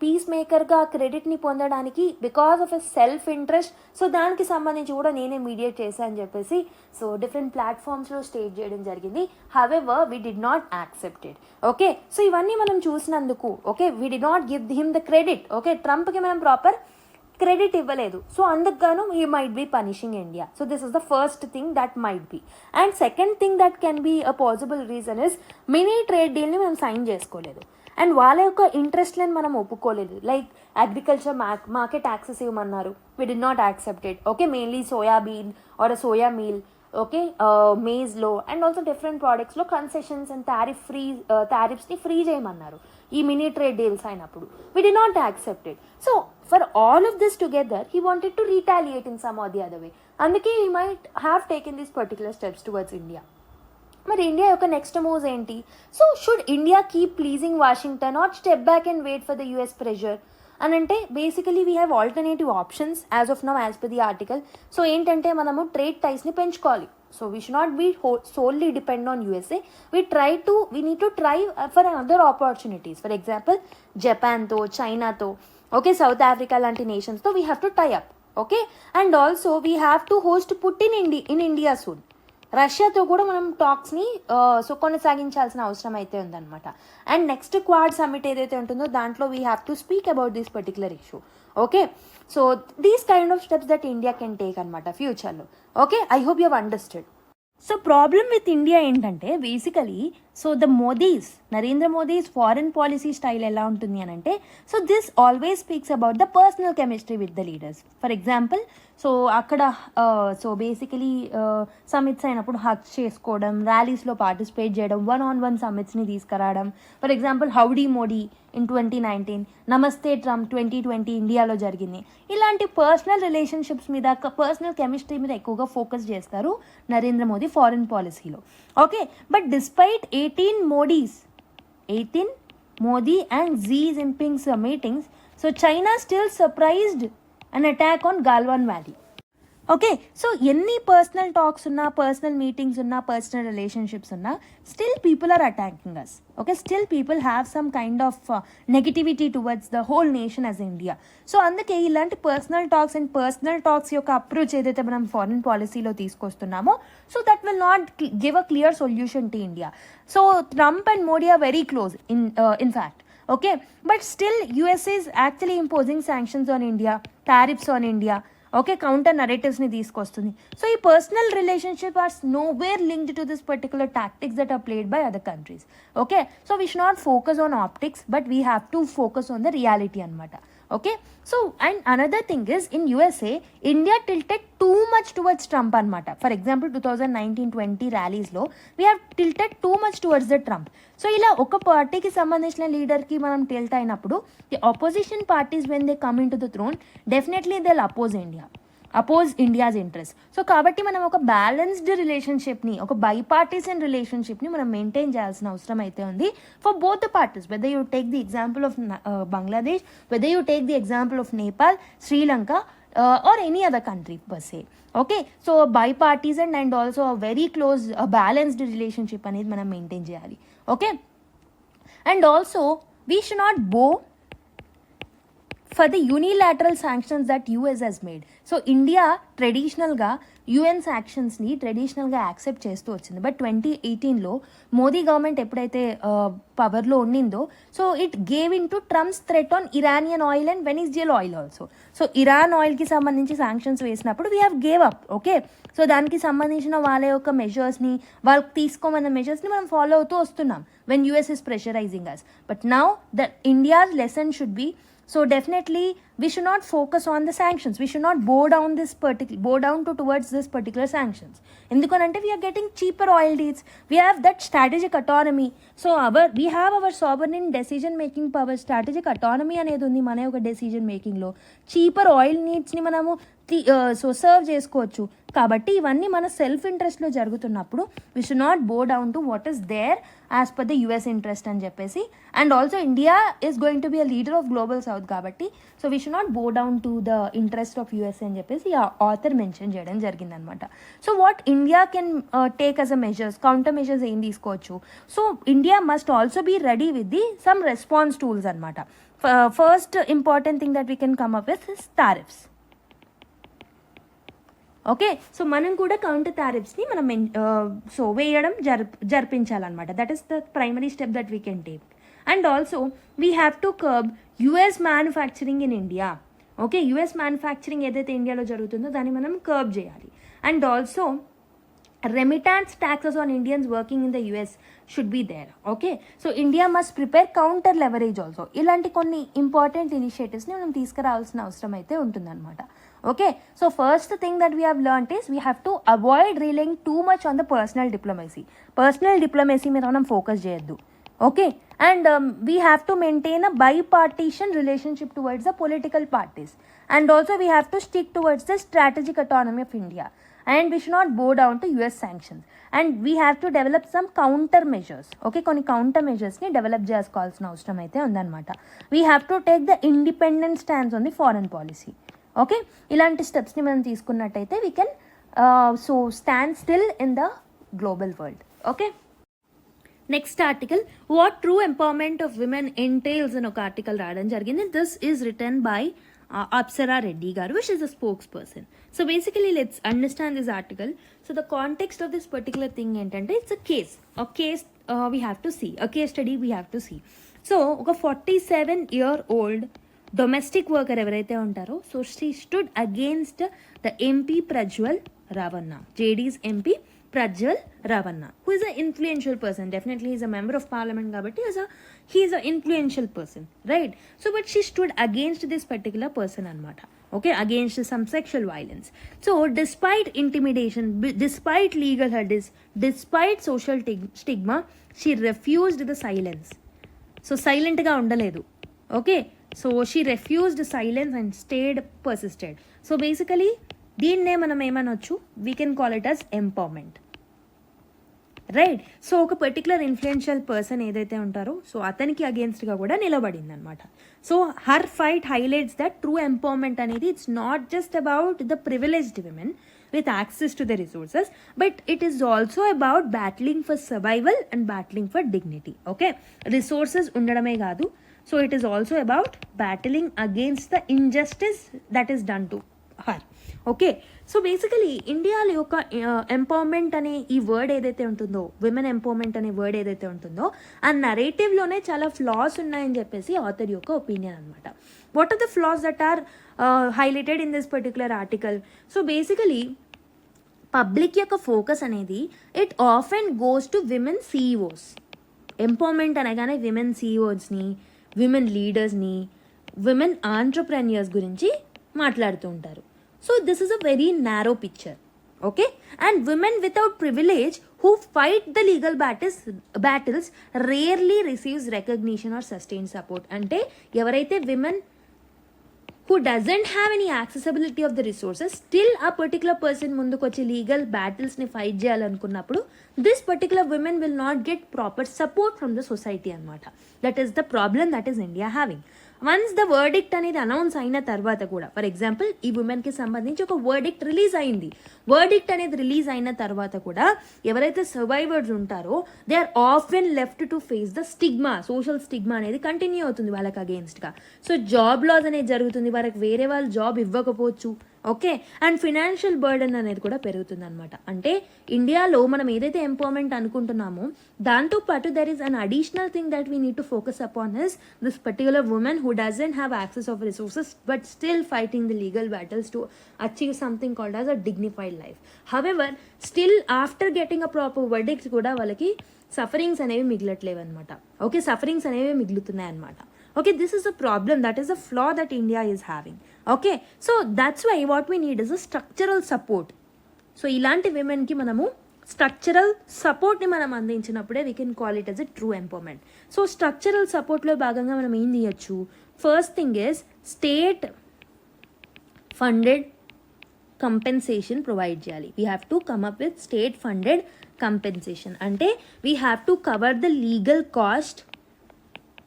peace మేకర్గా క్రెడిట్ని పొందడానికి because of a self interest, so దానికి సంబంధించి కూడా నేనే మీడియేట్ చేశాను అని చెప్పేసి సో డిఫరెంట్ ప్లాట్ఫామ్స్లో స్టేట్ చేయడం జరిగింది. However we did not accept it. Okay, so ఇవన్నీ మనం చూసినందుకు okay we did not give him the credit. Okay, ట్రంప్కి మనం ప్రాపర్ క్రెడిట్ ఇవ్వలేదు. సో అందుకు he might be punishing India. So this is the first thing that might be. And second thing that can be a possible reason is mini trade డీల్ని మేము sign చేసుకోలేదు అండ్ వాళ్ళ యొక్క ఇంట్రెస్ట్లను మనం ఒప్పుకోలేదు. లైక్ అగ్రికల్చర్ మార్కెట్ యాక్సెస్ ఇవ్వమన్నారు, we did not accept it. Okay, mainly soybean or soya meal, okay, మేజ్లో అండ్ ఆల్సో డిఫరెంట్ ప్రోడక్ట్స్లో కన్సెషన్స్ అండ్ టారిఫ్స్ని ఫ్రీ చేయమన్నారు ఈ మినీ ట్రేడ్ డీల్స్ అయినప్పుడు. We did not accept it. So for all of this together he wanted to retaliate in some or the other way. అందుకే he might have taken these particular steps towards India. మరి India యొక్క next moves ఏంటి? So should India keep pleasing Washington or step back and wait for the US pressure అని అంటే basically we have alternative options as of now as per the article. So ఏంటంటే మనము trade టైస్ని పెంచుకోవాలి. So we should not be solely depend on USA. We need to try for other opportunities. For example, Japan to, China to, okay, South Africa lanti nations to we have to tie up. Okay, and also we have to host Putin in India soon. రష్యాతో కూడా మనం టాక్స్ని so కొనసాగించాల్సిన అవసరం అయితే ఉందన్నమాట. And next quad summit ఏదైతే ఉంటుందో దాంట్లో we have to speak about this particular issue. Okay, so these kind of steps that India can take అనమాట ఫ్యూచర్లో. Okay, I hope you have understood. So problem with India ఏంటంటే basically so the Modi's Narendra Modi's foreign policy style ఎలా ఉంటుంది అని అంటే so this always speaks about the personal chemistry with the leaders. For example so అక్కడ so basically summits అయినప్పుడు hug చేసుకోవడం, ర్యాలీస్లో participate చేయడం, 1-on-1 సమిట్స్ని తీసుకురావడం. ఫర్ ఎగ్జాంపుల్ హౌడీ మోడీ ఇన్ 2019, నమస్తే ట్రంప్ 2020 ఇండియాలో జరిగింది. ఇలాంటి పర్సనల్ రిలేషన్షిప్స్ మీద పర్సనల్ కెమిస్ట్రీ మీద ఎక్కువగా ఫోకస్ చేస్తారు నరేంద్ర మోదీ ఫారెన్ పాలసీలో. Okay, but despite 18 Modi and Xi Jinping's meetings, so China still surprised an attack on Galwan Valley. Okay, so ఎన్ని పర్సనల్ టాక్స్ ఉన్నా, పర్సనల్ మీటింగ్స్ ఉన్నా, పర్సనల్ రిలేషన్షిప్స్ ఉన్నా still people are attacking us. Okay, still people have some kind of negativity towards the whole nation as India. So అందుకే ఇలాంటి personal talks and personal talks యొక్క approach ఏదైతే మనం foreign పాలసీలో తీసుకొస్తున్నామో so that will not give a clear solution to India. So Trump and Modi are very close in fact. Okay, but still USA is actually imposing sanctions on India, tariffs on India. Okay, counter narratives ni తీసుకొస్తుంది. So ఈ personal relationship are nowhere linked to this particular tactics that are played by other countries. Okay, so we should not focus on optics, but we have to focus on the reality anamata. Okay, so and another thing is in USA India tilted too much towards Trump anamata. For example 2019-20 rallies lo we have tilted too much towards the Trump. So ఇలా ఒక పార్టీకి సంబంధించిన లీడర్కి మనం tilt అయినప్పుడు the opposition parties when they come into the throne definitely they will oppose India. Oppose India's interest. So కాబట్టి మనం ఒక బ్యాలెన్స్డ్ రిలేషన్షిప్ని, ఒక బైపార్టిసన్ రిలేషన్షిప్ని మనం మెయింటైన్ చేయాల్సిన అవసరం అయితే ఉంది for both the parties. Whether you take the example of Bangladesh, whether you take the example of Nepal, Sri Lanka, or any other country per se. Okay, so bipartisan and also a very close balanced relationship అనేది మనం maintain చేయాలి. Okay, and also we should not bow for the unilateral sanctions that US has made. So India ట్రెడిషనల్గా UN సాంక్షన్స్ని ట్రెడిషనల్గా accept చేస్తూ వచ్చింది. But 2018లో Modi government ఎప్పుడైతే పవర్లో ఉండిందో, so it gave in to Trump's threat on Iranian oil and Venezuelan oil also. So Iran ఆయిల్కి సంబంధించి sanctions వేసినప్పుడు we have gave up. Okay, so దానికి సంబంధించిన వాళ్ళ యొక్క మెజర్స్ని, వాళ్ళకి తీసుకోమన్న మెజర్స్ని మనం ఫాలో అవుతూ వస్తున్నాం when US is pressurising us. But now the India's lesson should be, so definitely we should not focus on the sanctions. We should not bow down towards this particular sanctions. Endukante we are getting cheaper oil deals. We have that strategic autonomy. So we have our sovereign decision making power. Strategic autonomy anedi undi mana oka decision making lo. Cheaper oil needs ni manamu so serve చేసుకోవచ్చు. కాబట్టి ఇవన్నీ మన self ఇంట్రెస్ట్లో జరుగుతున్నప్పుడు we should not bow down to what is there as per the US interest అని చెప్పేసి. And also India is going to be a leader of global south కాబట్టి so we should not bow down to the interest of US అని చెప్పేసి ఆ author mention చేయడం జరిగిందనమాట. So what India can take as a measures, counter measures ఏం తీసుకోవచ్చు? So India must also be ready with the some response tools అనమాట. First important thing that we can come up with is tariffs. Okay, so మనం కూడా counter టారిఫ్స్ని మనం so వేయడం జరిపించాలన్నమాట. That is the primary step that we can take. And also we have to curb US manufacturing in India. Okay, US manufacturing ఏదైతే ఇండియాలో జరుగుతుందో దాన్ని మనం కర్బ్ చేయాలి. And also remittance taxes on Indians working in the US should be there. Okay, so India must prepare counter leverage also. ఇలాంటి కొన్ని important ఇనిషియేటివ్స్ని మనం తీసుకురావాల్సిన అవసరం అయితే ఉంటుందన్నమాట. Okay, so first thing that we have learned is we have to avoid relying too much on the personal diplomacy. Personal diplomacy మీద మనం focus చేయొద్దు. Okay, and we have to maintain a bipartisan relationship towards the political parties. And also we have to stick towards the strategic autonomy of India. And we should not bow down to US sanctions. And we have to develop some counter measures. Okay, కొన్ని counter measures ని develop చేసుకోవాల్సిన అవసరం అయితే ఉందన్నమాట. We have to take the independent stance on the foreign policy. Okay, ఇలాంటి స్టెప్స్ని మనం తీసుకున్నట్టయితే we can so stand still in the global world. Okay, next article, what true empowerment of women entails అని ఒక article రాయడం జరిగింది. This is written by Apsara Reddy garu, which is a spokesperson. So basically let's understand this article. So the context of this particular thing entante, it's a case we have to see, a case study we have to see. So oka 47-year-old domestic worker evaraithe untaro, so she stood against the MP Prajwal Ravanna, JD's MP Prajwal Ravanna, who is an influential person. Definitely he is a member of parliament kabatti he is an influential person, right? So but she stood against this particular person anamata. Okay, against some sexual violence. So despite intimidation, despite legal hurdles, despite social stigma, she refused the silence. So silent ga undaledu. Okay, so she refused silence and persisted. So basically దీన్నే మనం ఏమనొచ్చు, we can call it as empowerment, right? So ఒక particular influential person ఏదైతే ఉంటారో so అతనికి అగేన్స్ట్గా కూడా నిలబడింది అనమాట. So her fight highlights that true empowerment అనేది it's not just about the privileged women with access to the resources, but it is also about battling for survival and battling for dignity. Okay, resources undadame kaadu, so it is also about battling against the injustice that is done to her. Okay, so basically ఇండియాలో యొక్క empowerment అనే ఈ word ఏదైతే ఉంటుందో, women empowerment అనే word ఏదైతే ఉంటుందో ఆ నరేటివ్లోనే చాలా ఫ్లాస్ ఉన్నాయని చెప్పేసి ఆథర్ యొక్క ఒపీనియన్ అనమాట. What are the flaws that are highlighted in this particular article? So basically public యొక్క ఫోకస్ అనేది it often goes to women CEOs. Empowerment అనగానే విమెన్ సీఈఓస్ని, విమెన్ లీడర్స్ని, విమెన్ ఆంటర్ప్రెన్యూర్స్ గురించి మాట్లాడుతూ ఉంటారు. So this is a very narrow picture, okay? And women without privilege who fight the legal battles rarely receives recognition or sustained support. Ante evaraithe women who doesn't have any accessibility of the resources, still a particular person ముందుకొచ్చి legal బ్యాటిల్స్ని fight చేయాలనుకున్నప్పుడు this particular women will not get proper support from the society అనమాట. That is the problem that is India having. Once the verdict అనేది announce అయిన తర్వాత కూడా, for example ఈ ఉమెన్కి సంబంధించి ఒక వర్డిక్ట్ రిలీజ్ అయింది. వర్డిక్ట్ అనేది రిలీజ్ అయిన తర్వాత కూడా ఎవరైతే సర్వైవర్స్ ఉంటారో they are often left to face the stigma, social stigma అనేది కంటిన్యూ అవుతుంది వాళ్ళకి అగేన్స్ట్గా. సో జాబ్ లాస్ అనేది జరుగుతుంది, వాళ్ళకి వేరే వాళ్ళు జాబ్ ఇవ్వకపోవచ్చు. ఓకే, అండ్ ఫినాన్షియల్ బర్డెన్ అనేది కూడా పెరుగుతుంది అనమాట. అంటే ఇండియాలో మనం ఏదైతే ఎంపవర్మెంట్ అనుకుంటున్నామో దాంతోపాటు there is an additional thing that we need to focus upon is this particular women who doesn't have access of resources but still fighting the legal battles to achieve something called as a dignified life. However still after getting a proper verdict కూడా వాళ్ళకి sufferings అనేవి మిగలట్లేవు అనమాట. Okay, sufferings అనేవి మిగులుతున్నాయి అనమాట. Okay, this is a problem, that is a flaw that India is having. Okay, so that's why what we need is a structural support. So ఇలాంటి విమెన్కి మనము structural సపోర్ట్ని మనం అందించినప్పుడే we can call it as a true empowerment. So structural సపోర్ట్లో భాగంగా మనం ఏం చేయొచ్చు? First thing is state funded compensation provide చేయాలి. We have to come up with state funded compensation. అంటే we have to cover the legal cost.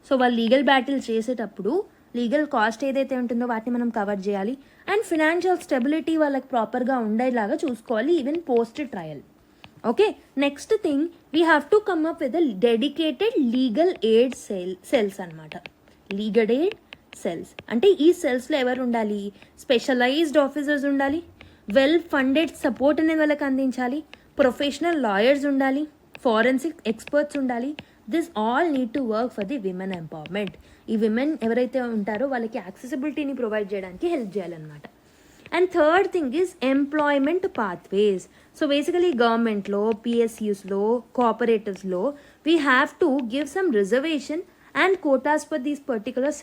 So వాళ్ళు legal battle చేసేటప్పుడు legal cost ఏదైతే ఉంటుందో వాటిని మనం కవర్ చేయాలి. అండ్ ఫినాన్షియల్ స్టెబిలిటీ వాళ్ళకి ప్రాపర్గా ఉండేలాగా చూసుకోవాలి even post trial. Okay, next thing we have to come up with dedicated legal aid cells అనమాట. లీగల్ ఎయిడ్ సెల్స్ అంటే ఈ సెల్స్లో ఎవరు ఉండాలి? స్పెషలైజ్డ్ ఆఫీసర్స్ ఉండాలి, వెల్ ఫండెడ్ సపోర్ట్ అనేది వాళ్ళకి అందించాలి, ప్రొఫెషనల్ లాయర్స్ ఉండాలి, ఫారెన్సిక్ ఎక్స్పర్ట్స్ ఉండాలి. This all need to work for the women empowerment. ఈ విమెన్ ఎవరైతే ఉంటారో వాళ్ళకి యాక్సెసిబిలిటీని ప్రొవైడ్ చేయడానికి హెల్ప్ చేయాలన్నమాట. And third thing is employment pathways. So basically గవర్నమెంట్లో, పిఎస్యూస్లో, కోఆపరేటివ్స్లో we have to give some reservation and quotas for these particular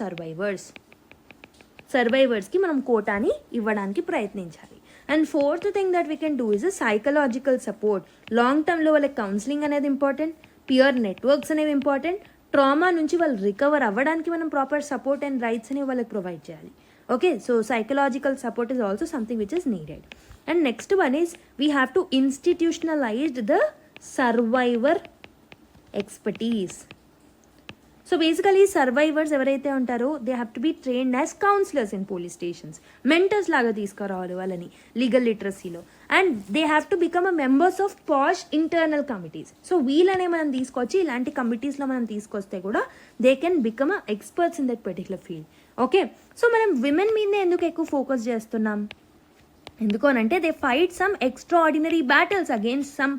సర్వైవర్స్కి మనం కోటాని ఇవ్వడానికి ప్రయత్నించాలి. And fourth thing that we can do is a psychological support. Long టర్మ్లో వాళ్ళకి కౌన్సిలింగ్ అనేది ఇంపార్టెంట్, పియర్ నెట్వర్క్స్ అనేవి ఇంపార్టెంట్. ట్రామా నుంచి వాళ్ళు రికవర్ అవ్వడానికి మనం ప్రాపర్ సపోర్ట్ అండ్ రైట్స్ అనేవి వాళ్ళకి ప్రొవైడ్ చేయాలి. Okay, so psychological support is also something which is needed. And next one is we have to institutionalized the survivor expertise. So basically survivors ఎవరైతే ఉంటారో they have to be trained as counsellors in police stations. Mentors లాగా తీసుకురావాలి వాళ్ళని legal లిటరసీలో. And they have to become a members of POSH internal committees. So వీళ్ళనే మనం తీసుకొచ్చి ఇలాంటి కమిటీస్లో మనం తీసుకొస్తే కూడా they can become a experts in that particular field. Okay, so మనం విమెన్ మీదనే ఎందుకు ఎక్కువ ఫోకస్ చేస్తున్నాం? ఎందుకు అనంటే they fight some extraordinary battles against some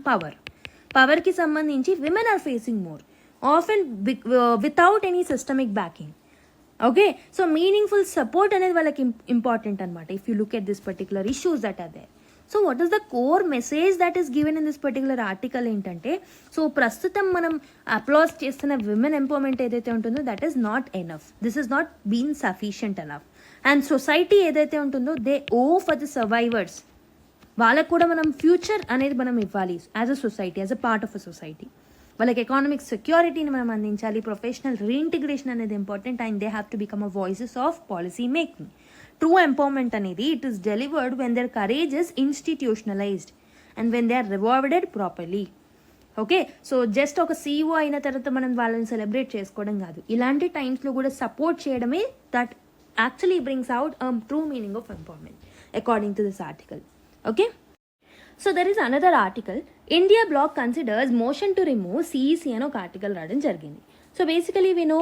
పవర్కి సంబంధించి women are facing more often without any systemic backing. Okay, so meaningful support అనేది వాళ్ళకి important అనమాట. If you look at this particular issues that are there, so what is the core message that is given in this particular article ఏంటంటే, so ప్రస్తుతం మనం applause చేస్తున్న women empowerment ఏదైతే ఉంటుందో that is not enough. This is not been sufficient enough. And society ఏదైతే ఉంటుందో they owe for the survivors. వాళ్ళకు కూడా మనం ఫ్యూచర్ అనేది మనం ఇవ్వాలి as a society, as a part of a society. వాళ్ళకి ఎకానమిక్ సెక్యూరిటీని మనం అందించాలి, ప్రొఫెషనల్ రీఇంటిగ్రేషన్ అనేది important. And they have to become a voices of policy making. True empowerment అనేది it is delivered when their courage is institutionalised and when they are rewarded properly. Okay, so just ఒక CEO అయిన తర్వాత మనం వాళ్ళని celebrate చేసుకోవడం కాదు, ఇలాంటి టైమ్స్లో కూడా సపోర్ట్ చేయడమే that actually brings out true meaning of empowerment according to this article. Okay, so there is another article, India bloc considers motion to remove CEC అని ఒక ఆర్టికల్ రావడం జరిగింది. So basically we know,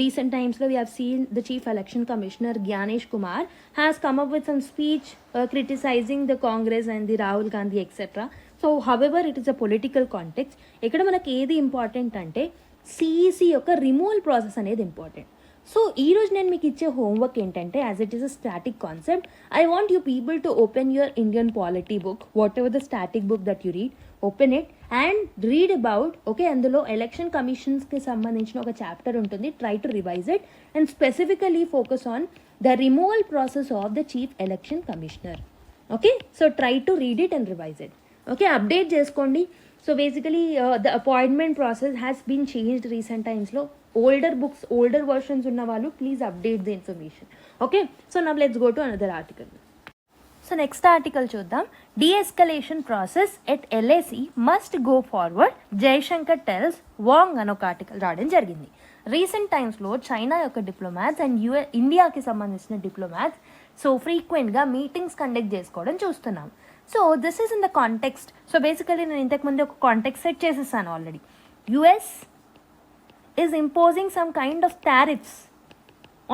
recent టైమ్స్లో we have seen the chief election commissioner Gyanesh Kumar has come up with some speech criticising the Congress and the Rahul Gandhi etcetera. So however it is a political context. ఇక్కడ మనకి ఏది important అంటే CEC యొక్క removal process అనేది important. So ఈరోజు నేను మీకు ఇచ్చే హోంవర్క్ ఏంటంటే, as it is a static concept, I want you people to open your Indian polity book, what ever the static book that you read, open it and read about. Okay, అందులో election కమిషన్స్కి సంబంధించిన ఒక chapter ఉంటుంది, try to revise it and specifically focus on the removal process of the chief election commissioner. Okay, so try to read it and revise it. Okay, update చేసుకోండి. So basically the appointment process has been changed recent times lo. Older books, older versions unna vallu, please update the information. Okay, so now let's go to another article. So next article చూద్దాం. De-escalation process at LAC must go forward, Jaishankar tells Wang అని ఒక article రావడం జరిగింది. Recent టైమ్స్లో China యొక్క diplomats and ఇండియాకి సంబంధించిన diplomats so ఫ్రీక్వెంట్గా మీటింగ్స్ కండక్ట్ చేసుకోవడం చూస్తున్నాం. So this is in the context. So basically నేను ఇంతకుముందు ఒక కాంటెక్స్ట్ సెట్ చేసేసాను already. US is imposing some kind of tariffs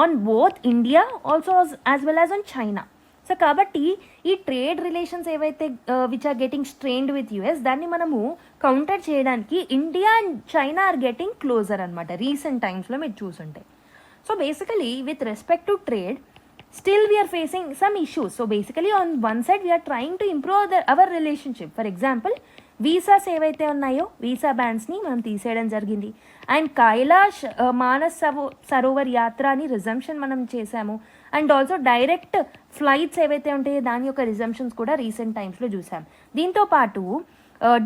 on both India also as well as on China. So కాబట్టి ఈ trade relations ఏవైతే which are getting strained with US, దాన్ని మనము counter చేయడానికి India and China are getting closer అనమాట recent టైమ్స్లో మీరు చూసుంటే. So basically with respect to trade still we are facing some issues. So basically on one side we are trying to improve our relationship. For example, visas ఏవైతే ఉన్నాయో visa బ్యాన్స్ని మనం తీసేయడం జరిగింది. And Kailash Manas Sarovar యాత్రని resumption మనం చేసాము. అండ్ ఆల్సో డైరెక్ట్ ఫ్లైట్స్ ఏవైతే ఉంటాయో దాని యొక్క రిజంప్షన్స్ కూడా రీసెంట్ టైమ్స్లో చూసాం. దీంతో పాటు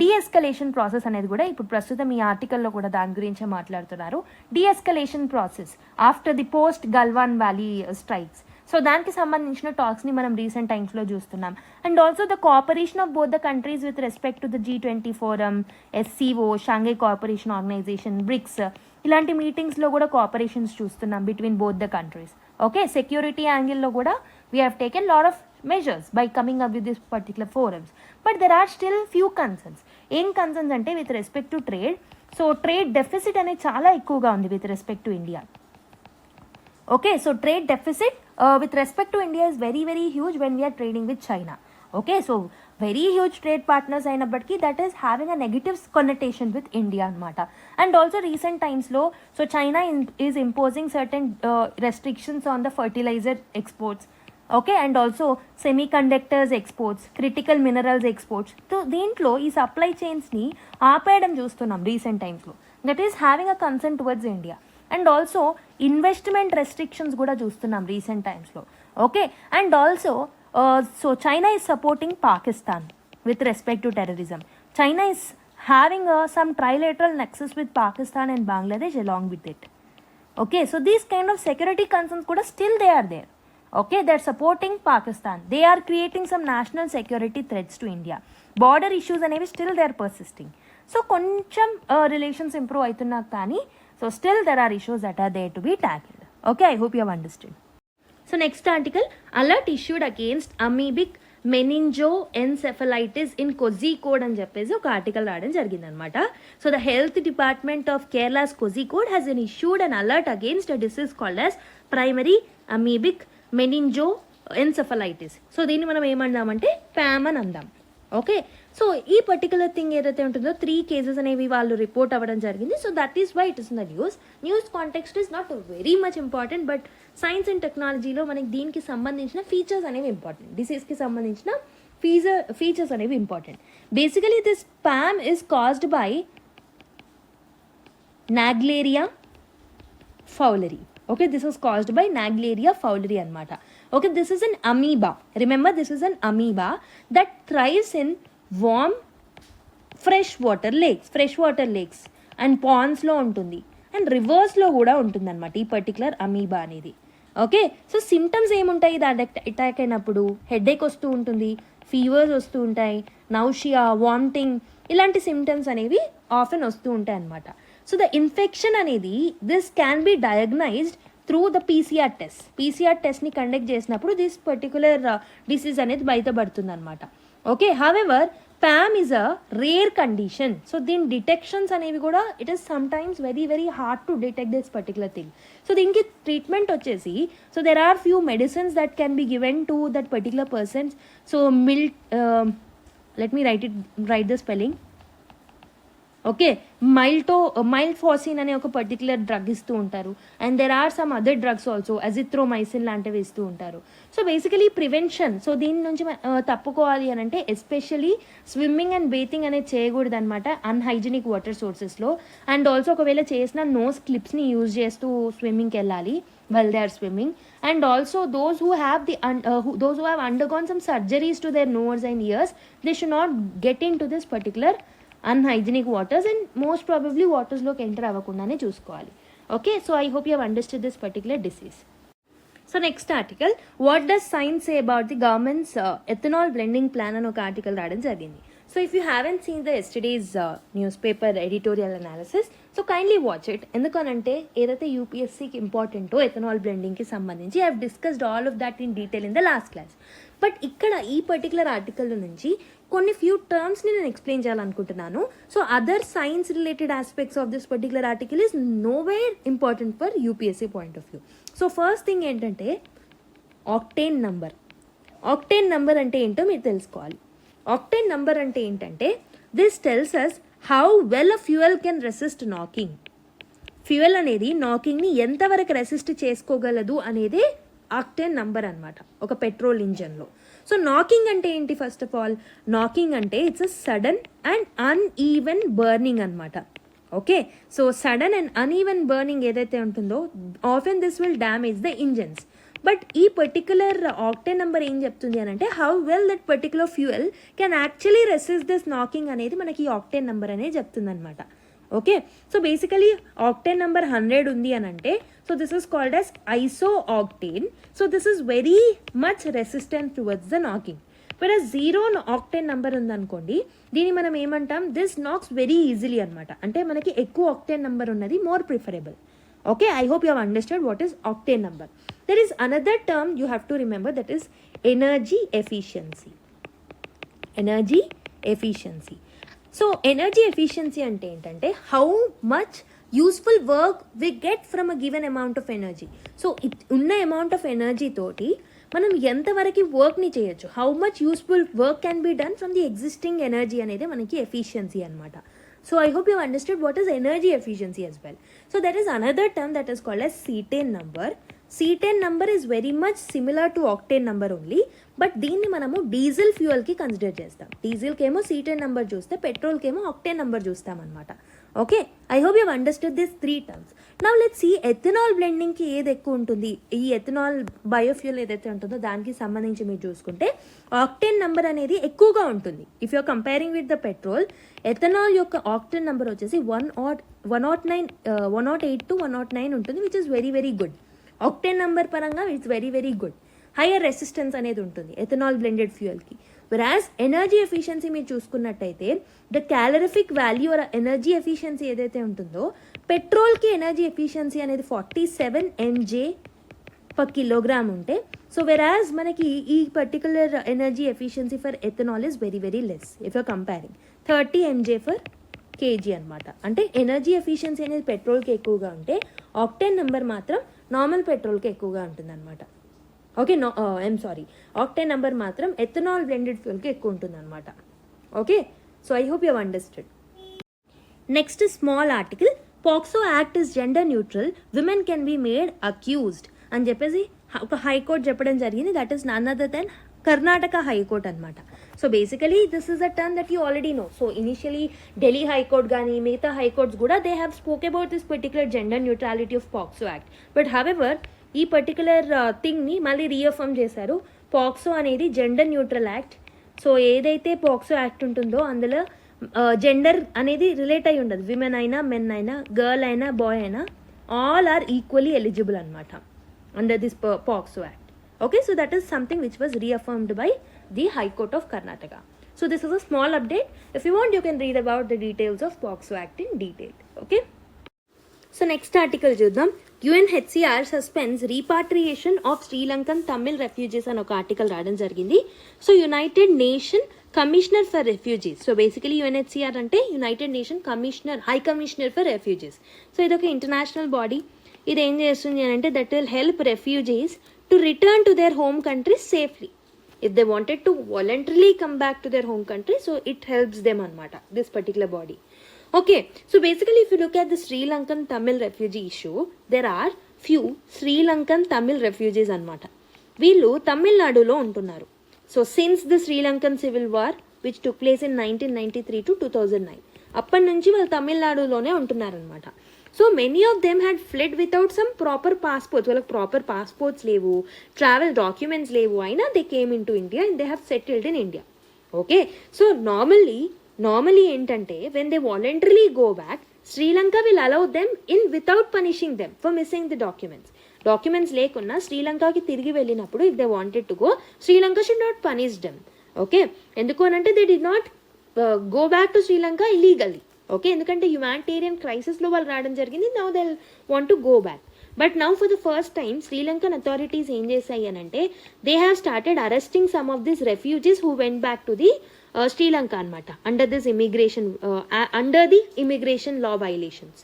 డీఎస్కలేషన్ ప్రాసెస్ అనేది కూడా ఇప్పుడు ప్రస్తుతం ఈ ఆర్టికల్లో కూడా దాని గురించే మాట్లాడుతున్నారు. De-escalation process after the post Galwan Valley strikes. So దానికి సంబంధించిన టాక్స్ని మనం రీసెంట్ టైమ్స్లో చూస్తున్నాం. And also the cooperation of both the countries with respect to the G20 forum, SCO, Shanghai Cooperation Organisation, BRICS, ఇలాంటి మీటింగ్స్లో కూడా కోఆపరేషన్స్ చూస్తున్నాం between both the countries. Okay, security యాంగిల్లో కూడా we have taken lot of measures by coming up with this particular forums. But there are still few concerns. ఏం concerns అంటే with respect to trade. So trade deficit అనేది చాలా ఎక్కువగా ఉంది with respect to India. Okay, so trade deficit with respect to India is very very huge when we are trading with China. Okay, so very huge trade partners అయినప్పటికీ that is having a negative connotation with India అనమాట. And also recent times లో so China is imposing certain restrictions on the fertilizer exports. Okay, and also semiconductors exports, critical minerals exports. So దీంట్లో ఈ supply చైన్స్ని ఆపేయడం చూస్తున్నాం recent టైమ్స్లో. That is having a concern towards India. And also investment restrictions కూడా చూస్తున్నాం recent టైమ్స్లో. Okay, and also so China is supporting Pakistan with respect to terrorism. China is having some trilateral nexus with Pakistan and Bangladesh along with it. Okay, so these kind of security concerns కూడా still they are there. Okay, they're supporting Pakistan. They are creating some national security threats to India. Border issues అనేవి still they are persisting. So కొంచెం relations improve అవుతున్నా కానీ so still there are issues that are there to be tackled. Okay, I hope you have understood. So next article, alert issued against amoebic meningoencephalitis in Kozhikode అని చెప్పేసి ఒక article రావడం జరిగిందనమాట. So the health department of Kerala's Kozhikode has issued an alert against a disease called as primary amoebic meningoencephalitis. So దీన్ని మనం ఏమందామంటే PAM అని అందాం. ఓకే, సో ఈ పర్టికులర్ థింగ్ ఏదైతే ఉంటుందో 3 కేసెస్ అనేవి వాళ్ళు రిపోర్ట్ అవ్వడం జరిగింది. So that is why it is in the news context is not very much important, but science and టెక్నాలజీలో మనకి దీనికి సంబంధించిన ఫీచర్స్ అనేవి ఇంపార్టెంట్, డిసీజ్కి సంబంధించిన ఫీచర్స్ అనేవి important. Basically this PAM is caused by Naegleria fowleri. Okay, this is caused by Naegleria fowleri anamata. Okay, this is an amoeba. Remember, this is an amoeba that thrives in warm freshwater lakes and ponds lo untundi and rivers lo kuda untundi anamata ee particular amoeba anedi. Okay, so symptoms em untayi da attack ainappudu headache vastu untundi, fevers vastu untayi, nausea, vomiting, ilanti symptoms anevi often vastu untayi anamata. So the infection అనేది this can be diagnosed through the PCR test ని conduct చేసినప్పుడు this particular disease అనేది బయటపడుతుంది అనమాట. Okay, however PAM is a rare condition. So దీని detections అనేవి కూడా it is sometimes very very hard to detect this particular thing. So దీనికి treatment వచ్చేసి so there are few medicines that can be given to that particular person. So let me write the spelling. Okay, miltefosine అనే ఒక particular drug ఇస్తూ ఉంటారు. And there are some other drugs also, azithromycin లాంటివి ఇస్తూ ఉంటారు. So basically prevention, so దీని నుంచి తప్పుకోవాలి అని అంటే ఎస్పెషలీ స్విమ్మింగ్ అండ్ బేతింగ్ అనేది చేయకూడదు అనమాట అన్హైజీనిక్ వాటర్ సోర్సెస్లో. అండ్ ఆల్సో ఒకవేళ చేసిన నోస్ క్లిప్స్ని యూజ్ చేస్తూ స్విమ్మింగ్కి వెళ్ళాలి while they are swimming. And also those who have undergone some surgeries to their nose and ears, they should not get into this particular unhygienic waters and most probably వాటర్స్లోకి enter అవ్వకుండానే చూసుకోవాలి. Okay, so I hope you have understood this particular disease. So next article, what does science say about the government's ethanol blending plan అని ఒక article రావడం జరిగింది. So if you haven't seen the yesterday's newspaper editorial analysis, so kindly watch it. ఎందుకనంటే ఏదైతే యూపీఎస్సీకి ఇంపార్టెంటో ethanol బ్లెండింగ్కి సంబంధించి I have discussed all of that in detail in the last class. But ఇక్కడ ఈ పర్టికులర్ ఆర్టికల్ నుంచి కొన్ని ఫ్యూ టర్మ్స్ని నేను ఎక్స్ప్లెయిన్ చేయాలనుకుంటున్నాను. So other science related aspects of this particular article is nowhere important for UPSC point of view. So first thing ఏంటంటే octane number. Octane number అంటే ఏంటో మీరు తెలుసుకోవాలి. ఆక్టేన్ నంబర్ అంటే ఏంటంటే this tells us how well a fuel can resist knocking. Fuel అనేది నాకింగ్ని ఎంతవరకు రెసిస్ట్ చేసుకోగలదు అనేది ఆక్టేన్ నంబర్ అనమాట ఒక పెట్రోల్ ఇంజన్లో. సో నాకింగ్ అంటే ఏంటి? ఫస్ట్ ఆఫ్ ఆల్ నాకింగ్ అంటే it's a sudden and uneven burning అనమాట. Okay, so sudden and uneven burning ఏదైతే ఉంటుందో often this will damage the engines. But ఈ పర్టికులర్ ఆక్టేన్ నెంబర్ ఏం చెప్తుంది అని అంటే how well that particular fuel can actually resist this knocking అనేది మనకి ఈ ఆక్టేన్ నెంబర్ అనేది చెప్తుంది అనమాట. Okay, so basically octane number 100 ఉంది అని అంటే so this is called as isooctane. So this is very much resistant towards the knocking. But 0 octane number ఉందనుకోండి, దీన్ని మనం ఏమంటాం, దిస్ నాక్స్ వెరీ ఈజీలీ అనమాట. అంటే మనకి ఎక్కువ ఆక్టేన్ నెంబర్ ఉన్నది more preferable. Okay, I hope you have understood what is octane number. There is another term you have to remember, that is energy efficiency. Energy efficiency. So energy efficiency ante entante how much useful work we get from a given amount of energy. So unna amount of energy toti మనం ఎంతవరకు వర్క్ని చేయొచ్చు, how much useful work can be done from the existing energy అనేది మనకి efficiency అనమాట. So I hope you have understood what is energy efficiency as well. So there is another term that is called as cetane number. Cetane number is very much similar to octane number only, but దీన్ని మనము diesel ఫ్యూయల్కి consider చేస్తాం. డీజిల్కి ఏమో cetane number చూస్తే పెట్రోల్కి ఏమో octane number చూస్తాం అనమాట. Okay, I hope you have understood this 3 terms. Now let's see ethanol బ్లెండింగ్కి ఏది ఎక్కువ ఉంటుంది. ఈ ఎథనాల్ బయోఫ్యూల్ ఏదైతే ఉంటుందో దానికి సంబంధించి మీరు చూసుకుంటే ఆక్టేన్ నెంబర్ అనేది ఎక్కువగా ఉంటుంది. If you're comparing with the petrol, ethanol యొక్క ఆక్టేన్ నెంబర్ వచ్చేసి 108 to 109 ఉంటుంది, which is very very good. Octane number పరంగా it's very very good. Higher resistance అనేది ఉంటుంది ఎథనాల్ బ్లెండెడ్ ఫ్యూయల్కి. వెరాజ్ ఎనర్జీ ఎఫిషియన్సీ మీరు చూసుకున్నట్టయితే the calorific value or energy efficiency ఏదైతే ఉంటుందో పెట్రోల్కి ఎనర్జీ ఎఫిషియన్సీ అనేది 47 mJ per kilogram ఉంటే, సో వెరాజ్ మనకి ఈ particular energy efficiency for ethanol is very very less if you're comparing 30 mJ per kg అనమాట. అంటే ఎనర్జీ ఎఫిషియన్సీ అనేది పెట్రోల్కి ఎక్కువగా ఉంటే ఆక్టేన్ నెంబర్ మాత్రం నార్మల్ పెట్రోల్కి ఎక్కువగా ఉంటుంది అనమాట. Okay, I'm sorry, octane number మాత్రం ఎథనాల్ బ్లెండెడ్ ఫ్యూయల్కి ఎక్కువ ఉంటుంది అనమాట. Okay, so I hope you have understood. Next small article, POCSO act is gender neutral, women can be made accused అని చెప్పేసి ఒక హైకోర్టు చెప్పడం జరిగింది. That is none other than Karnataka high court అనమాట. So basically this is a term that you already know. So initially Delhi high court కానీ మిగతా high courts కూడా they have spoke about this particular gender neutrality of POCSO act. But however ఈ particular థింగ్ని మళ్ళీ రీఅఫర్మ్ చేశారు. POCSO అనేది gender neutral act. So ఏదైతే POCSO act ఉంటుందో అందులో జెండర్ అనేది రిలేట్ అయి ఉండదు. విమెన్ అయినా, మెన్ అయినా, గర్ల్ అయినా, బాయ్ అయినా, ఆల్ ఆర్ ఈక్వల్లీ ఎలిజిబుల్ అనమాట under this POCSO act. Okay, so that is something which was reaffirmed by the High Court of Karnataka. So this is a small update. If you want, you can read about the details of POCSO Act in detail. Okay. So next article చూద్దాం. UNHCR suspends repatriation of Sri Lankan Tamil refugees అని ఒక article రావడం జరిగింది. So United nation commissioner for refugees. So basically UNHCR అంటే United nation commissioner, high commissioner for refugees. So ఇది ఒక international body. ఇది ఏం చేస్తుంది అని అంటే that will help refugees to return to their home countries safely. If they wanted to voluntarily come back to their home country, so it helps them anamata, this particular body. Okay, so basically if you look at the Sri Lankan Tamil refugee issue, there are few Sri Lankan Tamil refugees anamata. Veelu Tamil Nadu lo untunnaru. So since the Sri Lankan civil war which took place in 1993 to 2009, అప్పటి నుంచి వాళ్ళు తమిళనాడులోనే ఉంటున్నారు అనమాట. So many of them had fled without some proper passports. వాళ్ళకి proper passports లేవు, travel documents లేవు, అయినా they came in to India and they have settled in India. Okay, so normally normally ఏంటంటే when they voluntarily go back, Sri Lanka will allow them in without punishing them for missing the documents లేకున్నా శ్రీలంకకి తిరిగి వెళ్ళినప్పుడు if they wanted to go, Sri Lanka should not punish them. Okay, ఎందుకు అని అంటే they did not go back to Sri Lanka illegally. Okay, ఎందుకంటే humanitarian క్రైసిస్లో వాళ్ళు రావడం జరిగింది. Now they want to go back. But now for the first time Sri Lankan authorities ఏం చేశాయి అని అంటే they have started arresting some of this refugees who went back to the Sri Lanka అనమాట, under the immigration law violations.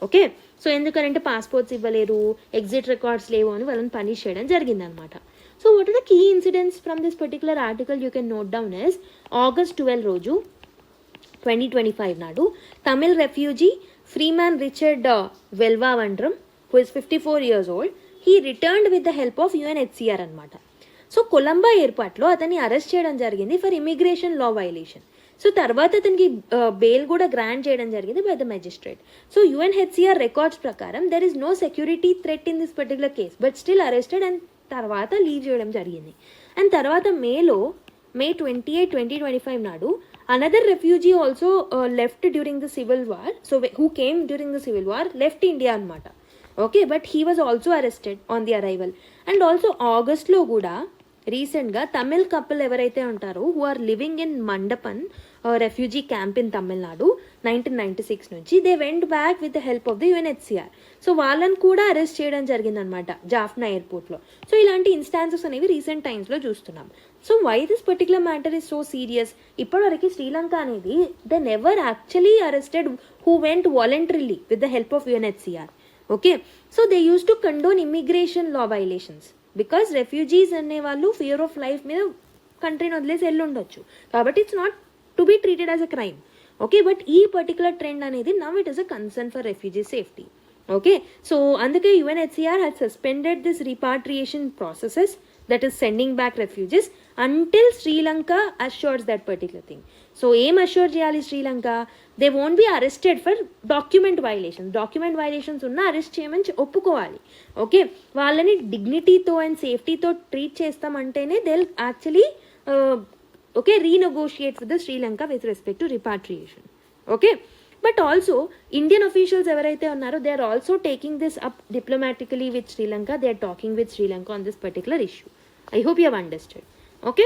Okay, so ఎందుకంటే passports ఇవ్వలేరు, exit records లేవు అని వాళ్ళని పనిష్ చేయడం జరిగిందనమాట. So what are the key incidents from this particular article you can note down is August 12 రోజు 2025 నాడు Tamil refugee Freeman Richard Velvavandram, who is 54 years old, he returned with the help of UNHCR అనమాట. So Colombo ఎయిర్పోర్ట్లో అతన్ని arrest చేయడం జరిగింది for immigration law violation. So తర్వాత అతనికి bail కూడా గ్రాంట్ చేయడం జరిగింది by the magistrate. So UNHCR records ప్రకారం there is no security threat in this particular case, but still arrested and తర్వాత లీవ్ చేయడం జరిగింది. అండ్ తర్వాత May 28, 2025 నాడు another refugee also left during the civil war, so who came during the civil war left India అనమాట. Okay, but he was also arrested on the arrival. And also ఆగస్ట్లో కూడా రీసెంట్గా Tamil couple ఎవరైతే ఉంటారో who are living in Mandapam refugee camp in Tamil Nadu 1996 నుంచి, they went back with the help of the UNHCR. So వాళ్ళని కూడా arrest చేయడం జరిగిందనమాట జాఫ్నా ఎయిర్పోర్ట్లో. సో ఇలాంటి ఇన్స్టాన్సెస్ అనేవి రీసెంట్ టైమ్స్లో చూస్తున్నాం. So why this particular matter is so serious? ఇప్పటివరకు శ్రీలంక అనేది they never actually arrested who went voluntarily with the help of UNHCR. Okay, so they use to condone immigration law violations because refugees అనే వాళ్ళు fear of life మీద కంట్రీని వదిలేసి వెళ్ళి ఉండొచ్చు, కాబట్టి it's not to be treated as a crime. Okay, but ఈ particular trend అనేది now it is a concern for refugee safety. Okay, so అందుకే UNHCR has suspended this repatriation processes, that is sending back refugees, until Sri Lanka assures that particular thing. So ఏం assure చేయాలి Sri Lanka? They won't be arrested for document violations ఉన్న arrest చేయమని ఒప్పుకోవాలి. Okay, వాళ్ళని డిగ్నిటీతో and సేఫ్టీతో treat చేస్తామంటేనే they actually okay renegotiate with the Sri Lanka with respect to repatriation. Okay, but also Indian officials ఎవరైతే ఉన్నారో they are also taking this up diplomatically with Sri Lanka. They are talking with Sri Lanka on this particular issue. I hope you have understood. Okay,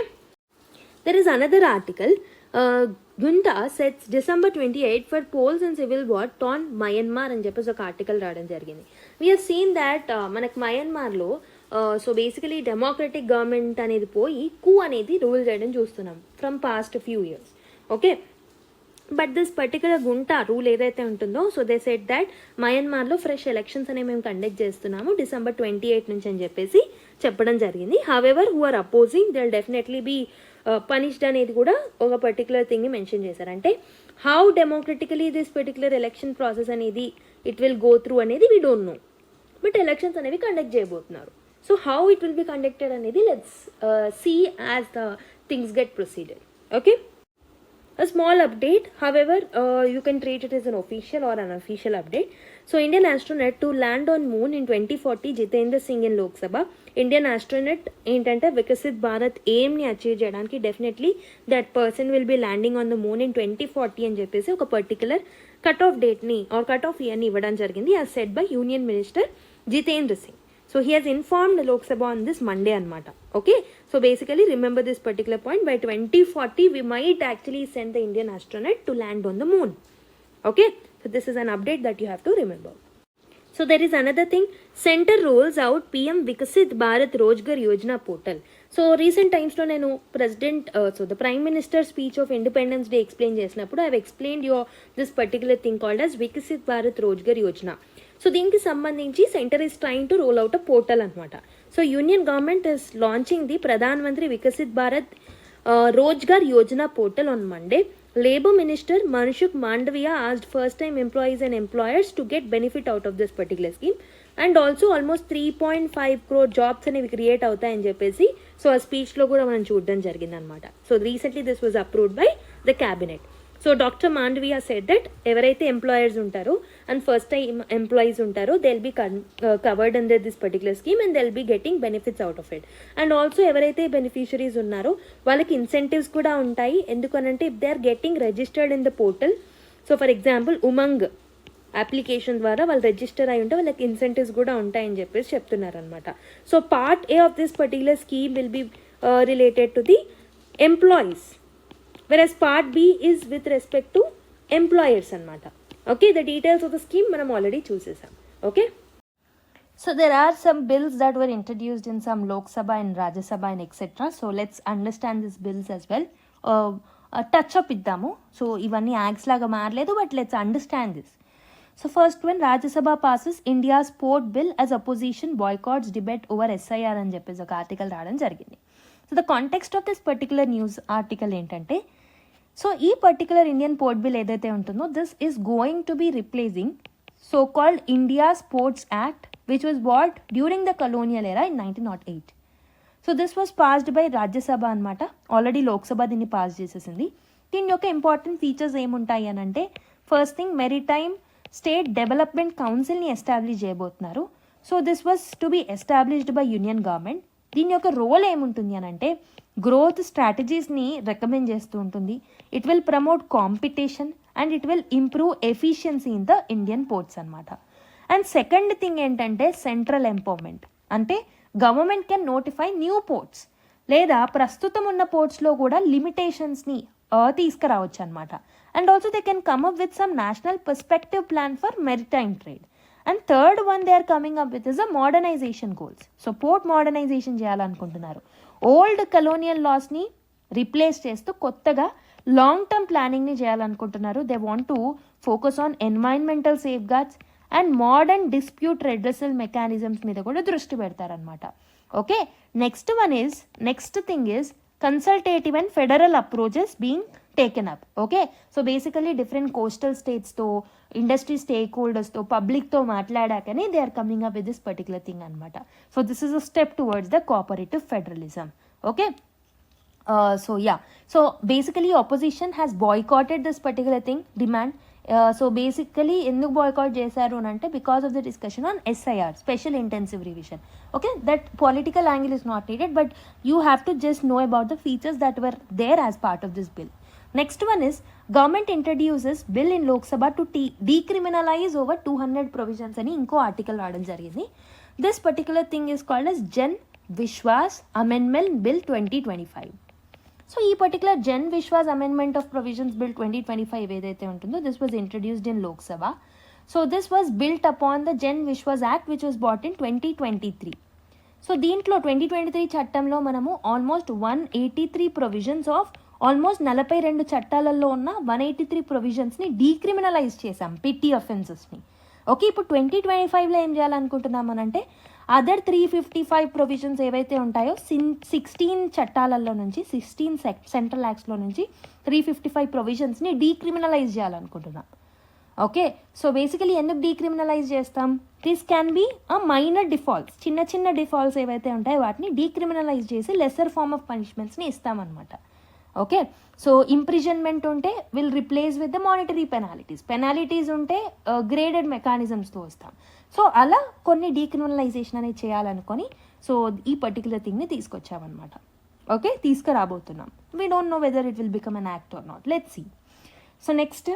there is another article, Junta sets December 28 for polls and civil war on Myanmar అని చెప్పేసి ఒక article రావడం జరిగింది. We have seen that మనకు మయన్మార్లో so basically democratic government అనేది పోయి coup అనేది రూల్ చేయడం చూస్తున్నాం from past few years. Okay, but this particular junta rule ఏదైతే ఉంటుందో, సో దే సెట్ దాట్ మయన్మార్లో ఫ్రెష్ ఎలక్షన్స్ అనేవి మేము కండక్ట్ చేస్తున్నాము December 28 నుంచి అని చెప్పేసి చెప్పడం జరిగింది. However who are opposing they will definitely be punished అనేది కూడా ఒక పర్టికులర్ థింగ్ మెన్షన్ చేశారు. అంటే how democratically this particular election process అనేది ఇట్ విల్ గో త్రూ అనేది we don't know, but elections అనేవి కండక్ట్ చేయబోతున్నారు. So how it will be conducted అనేది let's see as the things get proceeded. Okay, a small update, however you can treat it as an official or unofficial update. So Indian astronaut to land on moon in 2040 Jitendra Singh in Lok Sabha. Indian astronaut ఏంటంటే వికసిత్ భారత్ ఎయిమ్ని achieve చేయడానికి definitely that person will be landing on the moon in 2040 అని చెప్పేసి ఒక particular cut off డేట్ని or cut off ఇయర్ని ఇవ్వడం జరిగింది as said by union minister Jitendra Singh. So he has informed Lok Sabha on this Monday anamata. Okay, so basically remember this particular point, by 2040 we might actually send the Indian astronaut to land on the moon. Okay, so this is an update that you have to remember. So there is another thing, center rolls out PM Vikasit Bharat Rozgar Yojana portal. So recent times lo nenu president so the prime minister speech of Independence Day explain చేసినప్పుడు I have explained this particular thing called as Vikasit Bharat Rozgar Yojana. So దీనికి సంబంధించి centre is trying to roll out a portal అనమాట. So union government is launching the Pradhan Mantri Viksit Bharat Rozgar Yojana portal on Monday. Labour minister Mansukh Mandaviya asked first time employees and employers to get benefit out of this particular scheme and also almost 3.5 crore jobs అనేవి create అవుతాయని చెప్పేసి so ఆ స్పీచ్లో కూడా మనం చూడడం జరిగింది అనమాట. So recently this was approved by the cabinet. So doctor Mandaviya said that ఎవరైతే ఎంప్లాయర్స్ ఉంటారో అండ్ ఫస్ట్ టైం ఎంప్లాయీస్ ఉంటారో they will be covered under this particular scheme and they will be getting benefits out of it. And also ఎవరైతే beneficiaries ఉన్నారో వాళ్ళకి incentives కూడా ఉంటాయి. ఎందుకనంటే if they are getting registered in the portal, so for example Umang application ద్వారా వాళ్ళు register అయి ఉంటే వాళ్ళకి ఇన్సెంటివ్స్ కూడా ఉంటాయని చెప్పేసి చెప్తున్నారనమాట. So part A of this particular scheme will be related to the employees, whereas part B is with respect to employers అనమాట. Okay, the details of the scheme మనం ఆల్రెడీ చూసేసాం. Okay, so there are some bills that were introduced in some Lok Sabha and Rajya Sabha and etc. So let's understand these bills as well. Touch up ఇద్దాము. So ఇవన్నీ acts లాగా మారలేదు, but let's understand this. So first one, Rajya Sabha passes India's port bill as opposition boycotts debate over SIR అని చెప్పేసి ఒక article రావడం జరిగింది. So the context of this particular news article ఏంటంటే, సో ఈ పర్టికులర్ ఇండియన్ పోర్ట్ బిల్ ఏదైతే ఉంటుందో this is going to be replacing so called India's ports act which was brought during the colonial ఎరా in 1908. So this was passed by Rajya Sabha అనమాట. Already Lok Sabha దీన్ని pass చేసేసింది. దీని యొక్క ఇంపార్టెంట్ ఫీచర్స్ ఏముంటాయి అని అంటే, first thing maritime state development కౌన్సిల్ని ఎస్టాబ్లిష్ చేయబోతున్నారు. So this was to be established by union government. దీని యొక్క రోల్ ఏముంటుంది అని అంటే, గ్రోత్ స్ట్రాటజీస్ని రికమెండ్ చేస్తూ ఉంటుంది. It will promote competition and it will improve efficiency in the Indian ports అనమాట. అండ్ సెకండ్ థింగ్ ఏంటంటే సెంట్రల్ ఎంపవర్మెంట్. అంటే government can notify new ports, లేదా ప్రస్తుతం ఉన్న పోర్ట్స్లో కూడా లిమిటేషన్స్ని తీసుకురావచ్చు అనమాట. And also they can come up with some national perspective plan for maritime trade. And third one they are coming up with is a modernisation goals. So port modernisation చేయాలనుకుంటున్నారు. Old colonial లాస్ని replace చేస్తూ కొత్తగా long term ప్లానింగ్ని చేయాలనుకుంటున్నారు. They want to focus on environmental safeguards and modern dispute redressal mechanisms మీద కూడా దృష్టి పెడతారనమాట. Okay, next thing is consultative and federal approaches being taken up. Okay, so basically different కోస్టల్ స్టేట్స్తో, ఇండస్ట్రీ స్టేక్ హోల్డర్స్తో, పబ్లిక్తో మాట్లాడాకనే they are coming up with this particular thing అనమాట. So this is a step towards the cooperative federalism. Okay, so basically opposition has boycotted this particular thing demand. So basically ఎందుకు boycott చేశారు అని అంటే, because of the discussion on SIR, special intensive revision. Okay, that political angle is not needed, but you have to just know about the features that were there as part of this bill. Next one is government introduces bill in Lok Sabha to decriminalize over 200 provisions అని ఇంకో article రావడం జరిగింది. This particular thing is called as Jan Vishwas Amendment Bill 2025. So ఈ particular Jan Vishwas amendment of provisions bill 2025 ఏదైతే ఉంటుందో, this was introduced in Lok Sabha. So this was built upon the Jan Vishwas act which was bought in 2023. So దీంట్లో 2023 చట్టంలో మనము almost 183 provisions of almost 42 చట్టాలలో ఉన్న 183 ప్రొవిజన్స్ని decriminalise చేసాం, పిట్టి అఫెన్సెస్ని. Okay, ఇప్పుడు 2025లో ఏం చేయాలనుకుంటున్నామనంటే, అదర్ 355 ప్రొవిజన్స్ ఏవైతే ఉంటాయో 16 చట్టాలలో నుంచి, 16 సెంట్రల్ యాక్ట్స్లో నుంచి 355 ప్రొవిజన్స్ని డీక్రిమినలైజ్ చేయాలనుకుంటున్నాం. ఓకే, సో బేసికలీ ఎందుకు డీక్రిమినలైజ్ చేస్తాం? This can be a minor defaults, చిన్న చిన్న ఏవైతే ఉంటాయో వాటిని డీక్రిమినలైజ్ చేసి లెసర్ ఫార్మ్ ఆఫ్ పనిష్మెంట్స్ని ఇస్తామన్నమాట. ఓకే, సో ఇంప్రిజన్మెంట్ ఉంటే will replace with the monetary penalties ఉంటే గ్రేడెడ్ మెకానిజమ్స్తో వస్తాం. సో అలా కొన్ని డీక్రిమినలైజేషన్ అనేది చేయాలనుకొని సో ఈ పర్టికులర్ థింగ్ని తీసుకొచ్చామన్నమాట. ఓకే, తీసుకురాబోతున్నాం. We don't know whether it will become an act or not. Let's see. So next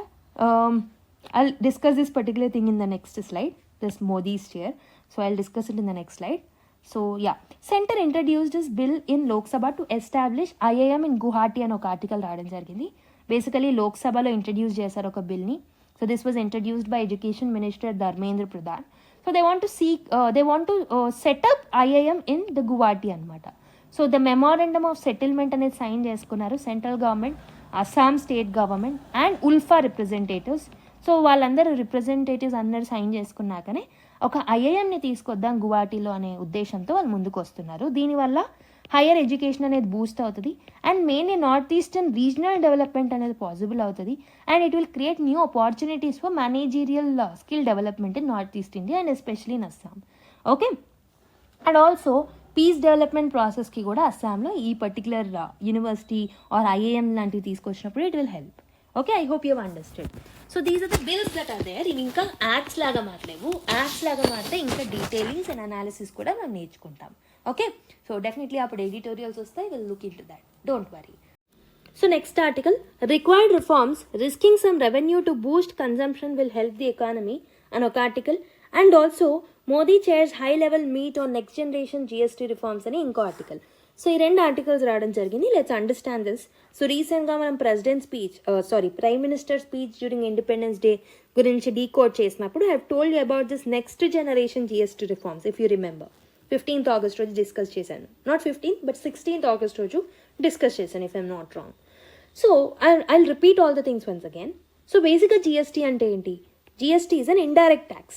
I'll discuss this particular thing in the next slide, this Modi's chair. So I'll discuss it in the next slide. So yeah, Center introduced this bill in Lok Sabha to establish IAM in Guwahati అని ఒక article రావడం జరిగింది. Basically Lok సభలో introduce చేశారు ఒక బిల్ని. So this was introduced by education minister Dharmendra Pradhan. So they want to set up IAM in the Guwahati అనమాట. So the memorandum of settlement అనేది సైన్ చేసుకున్నారు central government, Assam state government and ULFA representatives. So వాళ్ళందరూ representatives అందరూ sign చేసుకున్నాకనే ఒక IAMని తీసుకొద్దాం గువాహటిలో అనే ఉద్దేశంతో వాళ్ళు ముందుకు వస్తున్నారు. దీనివల్ల హైయర్ ఎడ్యుకేషన్ అనేది బూస్ట్ అవుతుంది and mainly north eastern regional development అనేది పాసిబుల్ అవుతుంది and it will create new opportunities for managerial skill development in north east India and especially in Assam. Okay, and also peace development ప్రాసెస్కి కూడా అస్సాంలో ఈ particular university or IAM లాంటివి తీసుకొచ్చినప్పుడు it will help. Okay, I hope you understood. So these are the bills that are there. ఇవి ఇంకా acts లాగా మారలేవు. Acts లాగా మారితే ఇంకా డీటెయిలింగ్స్ అండ్ అనాలిసిస్ కూడా మనం నేర్చుకుంటాం. ఓకే, సో డెఫినెట్లీ అప్పుడు ఎడిటోరియల్స్ వస్తాయి, will look in to that, don't worry. So next article, required reforms risking some revenue to boost consumption will help the economy, an article. And also Modi chairs high level meet on next generation GST reforms అని ఇంకో article. So ఈ రెండు articles రావడం జరిగింది. Let's understand this. So రీసెంట్గా మనం prime minister speech during independence day గురించి decode చేసినప్పుడు I have told you about this next generation GST reforms. If you remember 15th August రోజు డిస్కస్ చేశాను. Not 15th but 16th August రోజు discuss చేశాను, if I'm not wrong. So I'll repeat all the things once again. So basically GST అంటే ఏంటి? GST is an indirect tax.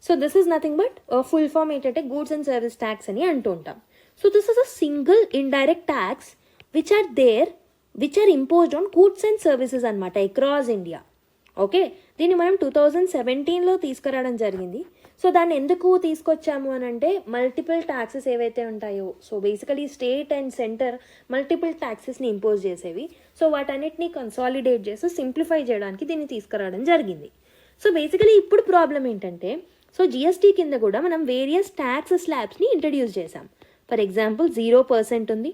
So this is nothing but a full form ఏంటంటే goods and service tax అని అంటూ ఉంటాం. So this is a single indirect tax which are imposed on goods and services అన్నమాట across India. Okay, దీన్ని మనం 2017లో తీసుకురావడం జరిగింది. So దాన్ని ఎందుకు తీసుకొచ్చాము అని అంటే మల్టిపుల్ ట్యాక్సెస్ ఏవైతే ఉంటాయో, so basically state and centre multiple ట్యాక్సెస్ని ఇంపోజ్ చేసేవి. సో వాటన్నిటిని కన్సాలిడేట్ చేసి సింప్లిఫై చేయడానికి దీన్ని తీసుకురావడం జరిగింది. సో బేసికలీ ఇప్పుడు ప్రాబ్లం ఏంటంటే, సో జిఎస్టీ కింద కూడా మనం వేరియస్ ట్యాక్స్ స్లాబ్స్ని ఇంట్రడ్యూస్ చేసాం. ఫర్ ఎగ్జాంపుల్ 0% ఉంది,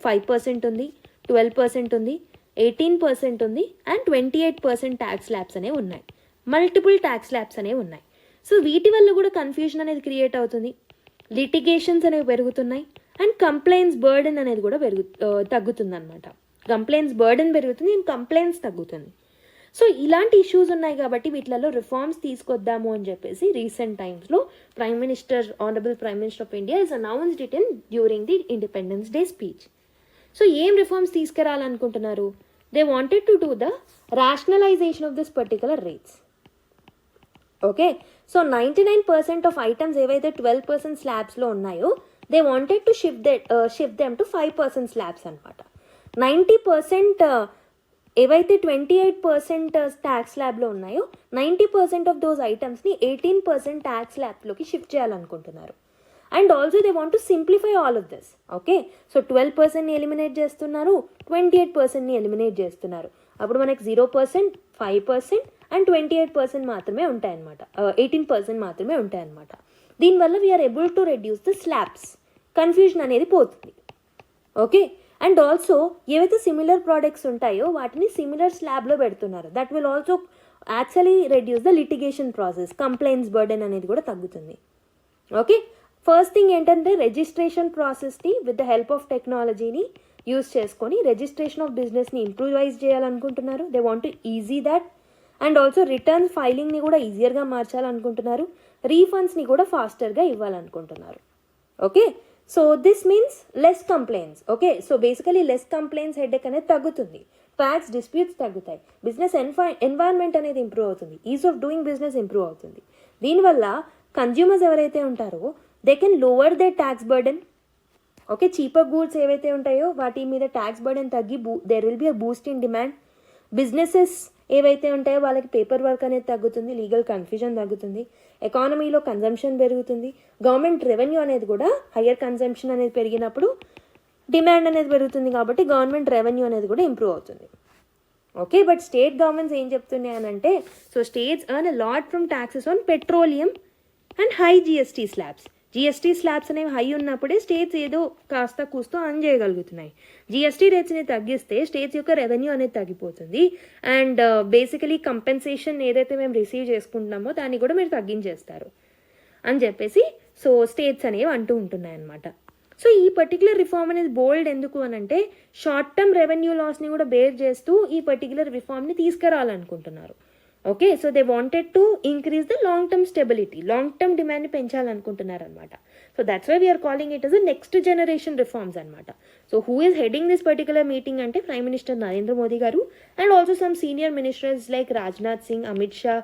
5% ఉంది, 12% ఉంది, 18% ఉంది అండ్ 28% ట్యాక్స్ స్లాబ్స్ అనేవి ఉన్నాయి. మల్టిపుల్ ట్యాక్స్ స్లాబ్స్ అనేవి ఉన్నాయి. సో వీటి వల్ల కూడా కన్ఫ్యూజన్ అనేది క్రియేట్ అవుతుంది, లిటిగేషన్స్ అనేవి పెరుగుతున్నాయి అండ్ కంప్లైంట్స్ బర్డెన్ అనేది కూడా తగ్గుతుంది అనమాట. కంప్లైంట్స్ బర్డెన్ పెరుగుతుంది అండ్ కంప్లైంట్స్ తగ్గుతుంది. సో ఇలాంటి ఇష్యూస్ ఉన్నాయి కాబట్టి వీటిలలో రిఫార్మ్స్ తీసుకొద్దాము అని చెప్పేసి రీసెంట్ టైమ్స్లో honourable prime minister of India is announced it during the independence day speech. So ఏం రిఫార్మ్స్ తీసుకురావాలనుకుంటున్నారు? They wanted to do the rationalization of this particular rates. Okay, so 99% of items ఏవైతే 12% స్లాబ్స్లో ఉన్నాయో they wanted to shift them to 5% slabs అనమాట. 90% ఏవైతే 28% tax స్లాబ్లో ఉన్నాయో 90% of those ఐటమ్స్ని 18% ట్యాక్స్ స్లాబ్లోకి షిఫ్ట్ చేయాలనుకుంటున్నారు. And also they want to simplify all of this. Okay, so 12%ని ఎలిమినేట్ చేస్తున్నారు, 28%ని ఎలిమినేట్ చేస్తున్నారు. అప్పుడు మనకి 0%, 5% అండ్ 28% మాత్రమే ఉంటాయన్నమాట, 18% మాత్రమే ఉంటాయన్నమాట. దీనివల్ల we are able to reduce the slabs, confusion అనేది పోతుంది. ఓకే, అండ్ ఆల్సో ఏవైతే సిమిలర్ ప్రోడక్ట్స్ ఉంటాయో వాటిని సిమిలర్ స్లాబ్లో పెడుతున్నారు. That will also actually reduce the litigation process, complaints burden అనేది కూడా తగ్గుతుంది. ఓకే, ఫస్ట్ థింగ్ ఏంటంటే రిజిస్ట్రేషన్ ప్రాసెస్ని విత్ ద హెల్ప్ ఆఫ్ టెక్నాలజీని యూస్ చేసుకొని రిజిస్ట్రేషన్ ఆఫ్ బిజినెస్ని ఇంప్రూవైజ్ చేయాలనుకుంటున్నారు. They want to easy that. And also return ఫైలింగ్ని కూడా ఈజియర్గా మార్చాలనుకుంటున్నారు. రీఫండ్స్ని కూడా ఫాస్టర్గా ఇవ్వాలనుకుంటున్నారు. Okay, so this means less complaints. Okay, so basically less complaints headache అనేది తగ్గుతుంది, ట్యాక్స్ డిస్ప్యూట్స్ తగ్గుతాయి, బిజినెస్ ఎన్వైర్న్మెంట్ అనేది ఇంప్రూవ్ అవుతుంది, ease of doing business improve అవుతుంది. దీనివల్ల కన్జ్యూమర్స్ ఎవరైతే ఉంటారో they can lower they tax burden. Okay, cheaper goods ఏవైతే ఉంటాయో వాటి మీద ట్యాక్స్ బర్డెన్ తగ్గి there will be a boost in demand. Businesses ఏవైతే ఉంటాయో వాళ్ళకి పేపర్ వర్క్ అనేది తగ్గుతుంది, లీగల్ కన్ఫ్యూజన్ తగ్గుతుంది, ఎకానమీలో కన్జంప్షన్ పెరుగుతుంది, గవర్నమెంట్ రెవెన్యూ అనేది కూడా హయ్యర్ కన్జంప్షన్ అనేది పెరిగినప్పుడు డిమాండ్ అనేది పెరుగుతుంది కాబట్టి గవర్నమెంట్ రెవెన్యూ అనేది కూడా ఇంప్రూవ్ అవుతుంది. ఓకే, బట్ స్టేట్ గవర్నమెంట్స్ ఏం చెప్తున్నాయి అని అంటే, so states earn a lot from taxes on petroleum and high GST slabs. GST slabs అనేవి హై ఉన్నప్పుడే స్టేట్స్ ఏదో కాస్త కూస్తో అర్న్ చేయగలుగుతున్నాయి. జిఎస్టీ రేట్స్ని తగ్గిస్తే స్టేట్స్ యొక్క రెవెన్యూ అనేది తగ్గిపోతుంది. అండ్ బేసికలీ కంపెన్సేషన్ ఏదైతే మేము రిసీవ్ చేసుకుంటున్నామో దాన్ని కూడా మీరు తగ్గించేస్తారు అని చెప్పేసి సో స్టేట్స్ అనేవి అంటూ ఉంటున్నాయి అన్నమాట. సో ఈ పర్టికులర్ రిఫార్మ్ అనేది బోల్డ్ ఎందుకు అని అంటే షార్ట్ టర్మ్ రెవెన్యూ లాస్ని కూడా బేర్ చేస్తూ ఈ పర్టికులర్ రిఫార్మ్ని తీసుకురావాలనుకుంటున్నారు. Okay, so they wanted to increase the long term stability, long term డిమాండ్ని పెంచాలనుకుంటున్నారు అనమాట. So that's why we're calling it as a next generation reforms అనమాట. So who is heading this particular meeting అంటే prime minister Narendra Modi garu and also some senior ministers like Rajnath Singh, Amit Shah,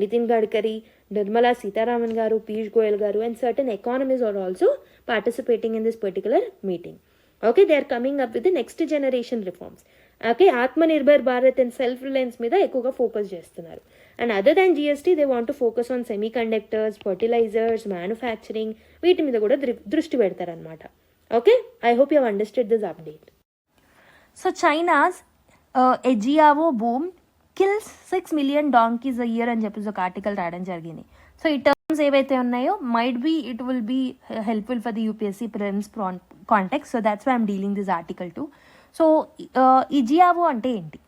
Nitin Gadkari, Nirmala Sitharaman garu, Piyush Goyal garu and certain economies are also participating in this particular meeting. Okay, they are coming up with the next generation reforms. Okay, Atmanirbhar Bharat and self-reliance మీద ఎక్కువగా focus చేస్తున్నారు. And other than GST they want to focus on semi conductors, fertilizers, manufacturing, వీటి మీద కూడా దృష్టి పెడతారనమాట. Okay, I hope you understood this update. So China's ejiao boom kills 6 million donkeys a year అని చెప్పేసి ఒక ఆర్టికల్ రాయడం జరిగింది. సో ఈ టర్మ్స్ ఏవైతే ఉన్నాయో might be it will be helpful for the UPSC prelims context. So that's why I'm dealing this article too. So ఈ jiao అంటే ఏంటి?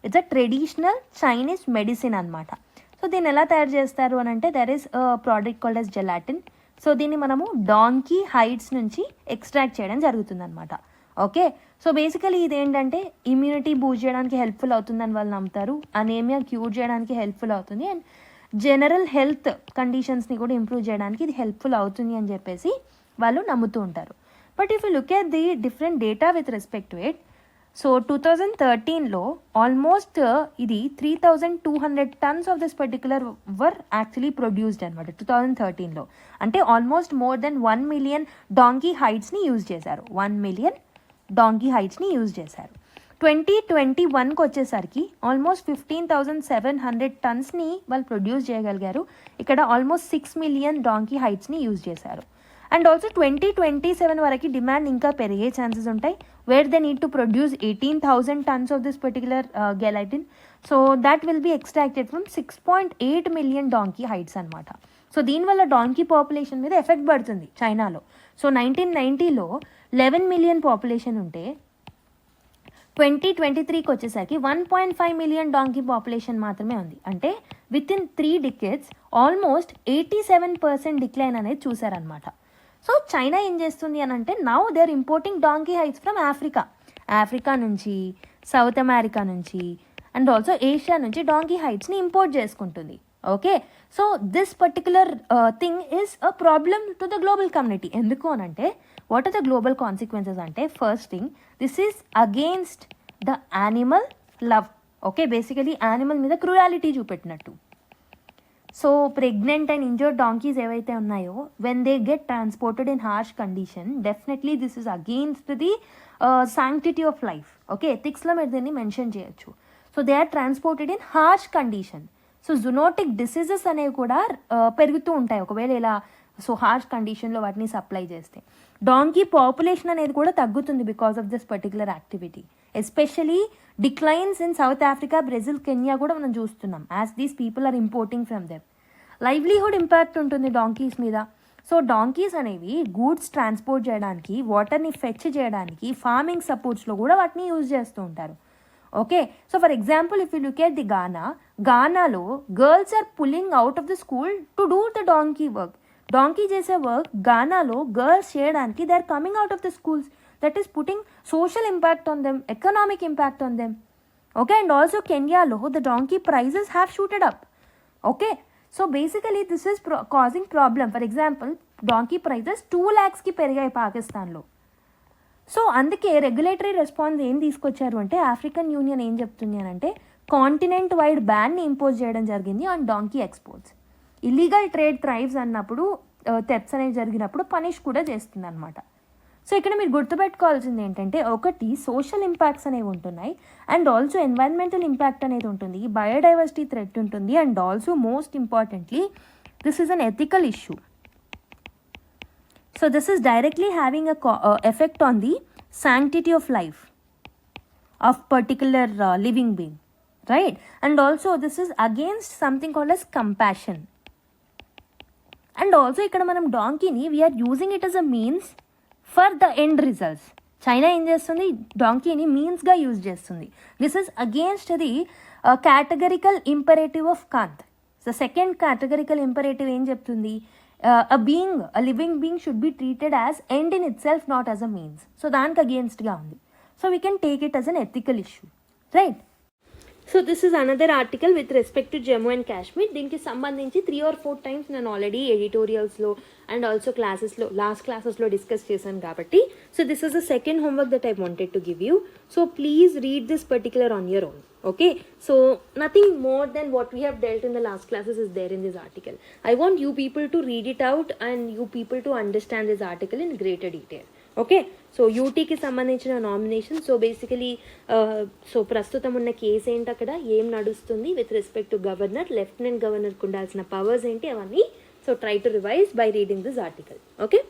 It's a traditional Chinese medicine అనమాట. సో దీన్ని ఎలా తయారు చేస్తారు అని అంటే there is product called as gelatin. So దీన్ని మనము డాంకీ హైడ్స్ నుంచి ఎక్స్ట్రాక్ట్ చేయడం జరుగుతుంది అనమాట. ఓకే, సో బేసికలీ ఇది ఏంటంటే ఇమ్యూనిటీ బూస్ట్ చేయడానికి హెల్ప్ఫుల్ అవుతుందని వాళ్ళు నమ్ముతారు, అనేమియా క్యూర్ చేయడానికి హెల్ప్ఫుల్ అవుతుంది, అండ్ జనరల్ హెల్త్ కండిషన్స్ని కూడా ఇంప్రూవ్ చేయడానికి ఇది హెల్ప్ఫుల్ అవుతుంది అని చెప్పేసి వాళ్ళు నమ్ముతూ ఉంటారు. But if you look at the different data with respect to it, so 2013లో ఆల్మోస్ట్ ఇది 3,200 tons of this particular were actually produced అనమాట 2013లో. అంటే almost more than 1 million donkey హైడ్స్ని యూజ్ చేశారు. 1 million డాంకీ హైడ్స్ని యూజ్ చేశారు. 2021కి వచ్చేసరికి ఆల్మోస్ట్ 15,700 tonsని వాళ్ళు ప్రొడ్యూస్ చేయగలిగారు. ఇక్కడ ఆల్మోస్ట్ 6 million డాంకీ హైడ్స్ని యూజ్ చేశారు. అండ్ ఆల్సో 2027 వరకు డిమాండ్ ఇంకా పెరిగే ఛాన్సెస్ ఉంటాయి, where they need to produce 18,000 tons of this particular gelatin. So that will be extracted from 6.8 million donkey hides అనమాట. సో దీనివల్ల డాంకీ పాపులేషన్ మీద ఎఫెక్ట్ పడుతుంది చైనాలో. సో 1990లో 11 million పాపులేషన్ ఉంటే 2023కి వచ్చేసరికి 1.5 million డాంకీ పాపులేషన్ మాత్రమే ఉంది. అంటే within 3 decades almost 87% decline అనేది చూసారనమాట. సో చైనా ఏం చేస్తుంది అని అంటే now they are importing donkey hides from Africa నుంచి, సౌత్ అమెరికా నుంచి, అండ్ ఆల్సో ఏషియా నుంచి డాంకీ హైడ్స్ని ఇంపోర్ట్ చేసుకుంటుంది. Okay, so this particular thing is a problem to the global community. ఎందుకు అని అంటే what are the global consequences అంటే first thing this is against the animal love. Okay, basically animal మీద cruelty చూపెట్టినట్టు. So pregnant and injured donkeys ఏవైతే ఉన్నాయో when they get transported in harsh condition, definitely this is against the sanctity of life. Okay, ఎథిక్స్లో మీరు దీన్ని mention చేయొచ్చు. So they are transported in harsh condition. So zoonotic diseases అనేవి కూడా పెరుగుతూ ఉంటాయి ఒకవేళ ఇలా సో హార్ష్ కండిషన్లో వాటిని సప్లై చేస్తే. డాంకీ పాపులేషన్ అనేది కూడా తగ్గుతుంది because of this particular activity. Especially declines in South Africa, Brazil, Kenya కూడా మనం చూస్తున్నాం as these people are importing from them. Livelihood impact ఉంటుంది డాంకీస్ మీద. సో డాంకీస్ అనేవి గూడ్స్ ట్రాన్స్పోర్ట్ చేయడానికి, వాటర్ని ఫెచ్ చేయడానికి, ఫార్మింగ్ సపోర్ట్స్లో కూడా వాటిని యూజ్ చేస్తూ ఉంటారు. Okay, so for example if you look at the గానాలో girls are pulling out of the school to do the donkey work. Donkey చేసే వర్క్ గానాలో గర్ల్స్ చేయడానికి they are coming out of the schools. That is putting social impact on them, economic impact on them. Okay, and also కెన్యాలో the donkey prices have shooted up. Okay, so basically this is causing problem. For example donkey prices 2 lakhsకి పెరిగాయి పాకిస్తాన్లో. So అందుకే regulatory response ఏం తీసుకొచ్చారు అంటే African union ఏం చెప్తుంది అని అంటే కాంటినెంట్ వైడ్ బ్యాన్ని ఇంపోజ్ చేయడం జరిగింది on donkey exports. Illegal trade thrives అన్నప్పుడు, థెఫ్ట్స్ అనేవి జరిగినప్పుడు పనిష్ కూడా చేస్తుంది అనమాట. సో ఇక్కడ మీరు గుర్తుపెట్టుకోవాల్సింది ఏంటంటే ఒకటి సోషల్ ఇంపాక్ట్స్ అనేవి ఉంటున్నాయి, అండ్ ఆల్సో ఎన్వైరన్మెంటల్ ఇంపాక్ట్ అనేది ఉంటుంది, బయోడైవర్సిటీ థ్రెట్ ఉంటుంది, and also most importantly this is an ethical issue. So this is directly having effect on the sanctity of life of particular living being, right? And also this is against something called as compassion. And also ఇక్కడ మనం డాంకీని we're using it as a means for the end results. China ఏం చేస్తుంది, డాంకీని మీన్స్గా use చేస్తుంది. This is against the categorical imperative of Kant. So second categorical imperative ఏం చెప్తుంది, a living being should be treated as end in itself, not as a means. So దానికి అగేన్స్ట్గా ఉంది. So we can take it as an ethical issue, right? So this is another article with respect to Jammu and Kashmir. దీనికి సంబంధించి 3 or 4 times నేను already ఎడిటోరియల్స్లో and also last క్లాసెస్లో discuss చేశాను కాబట్టి so this is the second homework that I wanted to give you. So please read this particular on your own. Okay, so nothing more than what we have dealt in the last classes is there in this article. I want you people to read it out and you people to understand this article in greater detail. Okay, so యూటీకి సంబంధించిన nomination. So basically so ప్రస్తుతం ఉన్న case ఏంటి, అక్కడ ఏం నడుస్తుంది with respect to governor, lieutenant గవర్నర్కి ఉండాల్సిన powers ఏంటి, అవన్నీ. So try to revise by reading this article. Okay,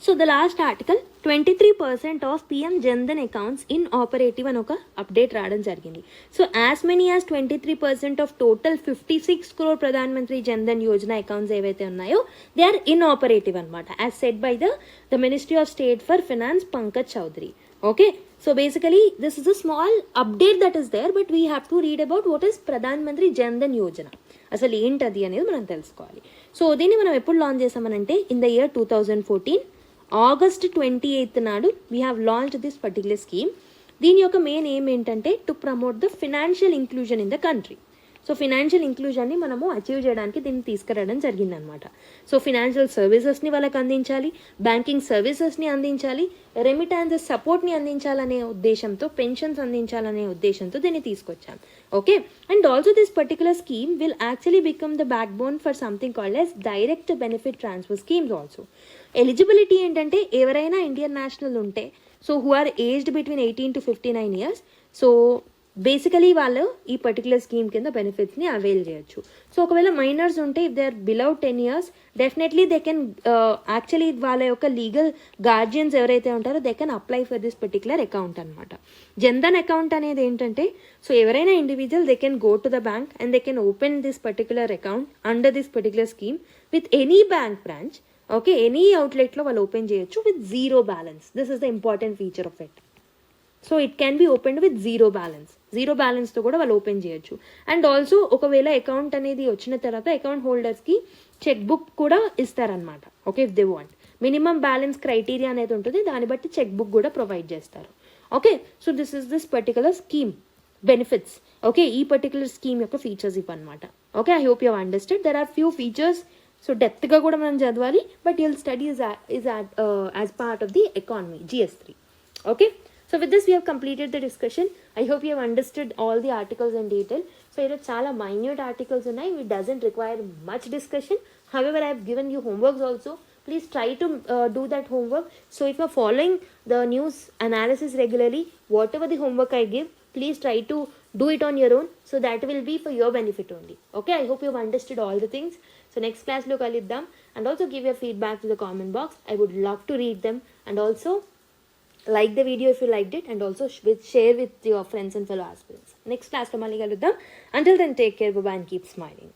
so the last article 23% of PM Jan Dhan accounts inoperative అని ఒక అప్డేట్ రావడం జరిగింది. So as many as 23% of total 56 crore Pradhan Mantri Jan Dhan Yojana accounts ఏవైతే ఉన్నాయో దే ఆర్ ఇన్ ఆపరేటివ్ అనమాట, as said by the ministry of state for finance Pankaj Chowdary. Okay, so basically this is a small update that is there, but we have to read about what is Pradhan Mantri Jan Dhan Yojana, అసలు ఏంటది అనేది మనం తెలుసుకోవాలి. So దీన్ని మనం ఎప్పుడు launch చేసామనంటే in the year 2014 August 28th నాడు we have launch this particular scheme. దీని యొక్క మెయిన్ ఎయిమ్ ఏంటంటే to promote the financial inclusion in the country. So financial ఇంక్లూజన్ని మనము అచీవ్ చేయడానికి దీన్ని తీసుకురావడం జరిగిందనమాట. సో ఫినాన్షియల్ సర్వీసెస్ని వాళ్ళకి అందించాలి, బ్యాంకింగ్ సర్వీసెస్ని అందించాలి, రెమిటాన్సెస్ సపోర్ట్ని అందించాలనే ఉద్దేశంతో, పెన్షన్స్ అందించాలనే ఉద్దేశంతో దీన్ని తీసుకొచ్చాం. Okay, and also this particular scheme will actually become the backbone for something called as direct benefit transfer schemes also. Eligibility ఏంటంటే ఎవరైనా ఇండియన్ నేషనల్ ఉంటే, so who are aged between 18 to 59 years, so basically వాళ్ళు ఈ particular scheme కింద బెనిఫిట్స్ని avail చేయొచ్చు. So ఒకవేళ minors ఉంటే if they are below 10 years definitely they can actually వాళ్ళ యొక్క లీగల్ గార్జియన్స్ ఎవరైతే ఉంటారో they can apply for this particular account అనమాట. జన్ధన్ అకౌంట్ అనేది ఏంటంటే, సో ఎవరైనా individual they can go to the bank and they can open this particular account under this particular scheme with any bank branch. Okay, any అవుట్లెట్లో వాళ్ళు open చేయొచ్చు with zero balance. This is the important feature of it. So it can be opened with zero బ్యాలెన్స్తో కూడా వాళ్ళు open చేయొచ్చు. And also ఒకవేళ account అనేది వచ్చిన తర్వాత అకౌంట్ హోల్డర్స్కి చెక్ బుక్ కూడా ఇస్తారనమాట. Okay, if they want minimum balance criteria అనేది ఉంటుంది, దాన్ని బట్టి చెక్ బుక్ కూడా ప్రొవైడ్ చేస్తారు. Okay, so this is this particular scheme benefits. Okay, ఈ పర్టికులర్ స్కీమ్ యొక్క ఫీచర్స్ ఇవన్నమాట. Okay, I hope you have understood. There are few features, so డెప్త్గా కూడా మనం చదవాలి, but you'll study is as part of the economy GS3. Okay, so with this we have completed the discussion. I hope you have understood all the articles in detail. So here చాలా minute articles ఉన్నాయి, it doesn't require much discussion. However, I have given you homeworks also. Please try to do that homework. So if you are following the news analysis regularly, whatever the homework I give, please try to do it on your own, so that will be for your benefit only. Okay, I hope you have understood all the things. So next class lo kaliddam, and also give your feedback to the comment box. I would love to read them, and also like the video if you liked it, and also share with your friends and fellow aspirants. Next class lo malli kaluddam. Until then, take care, bye bye, and keep smiling.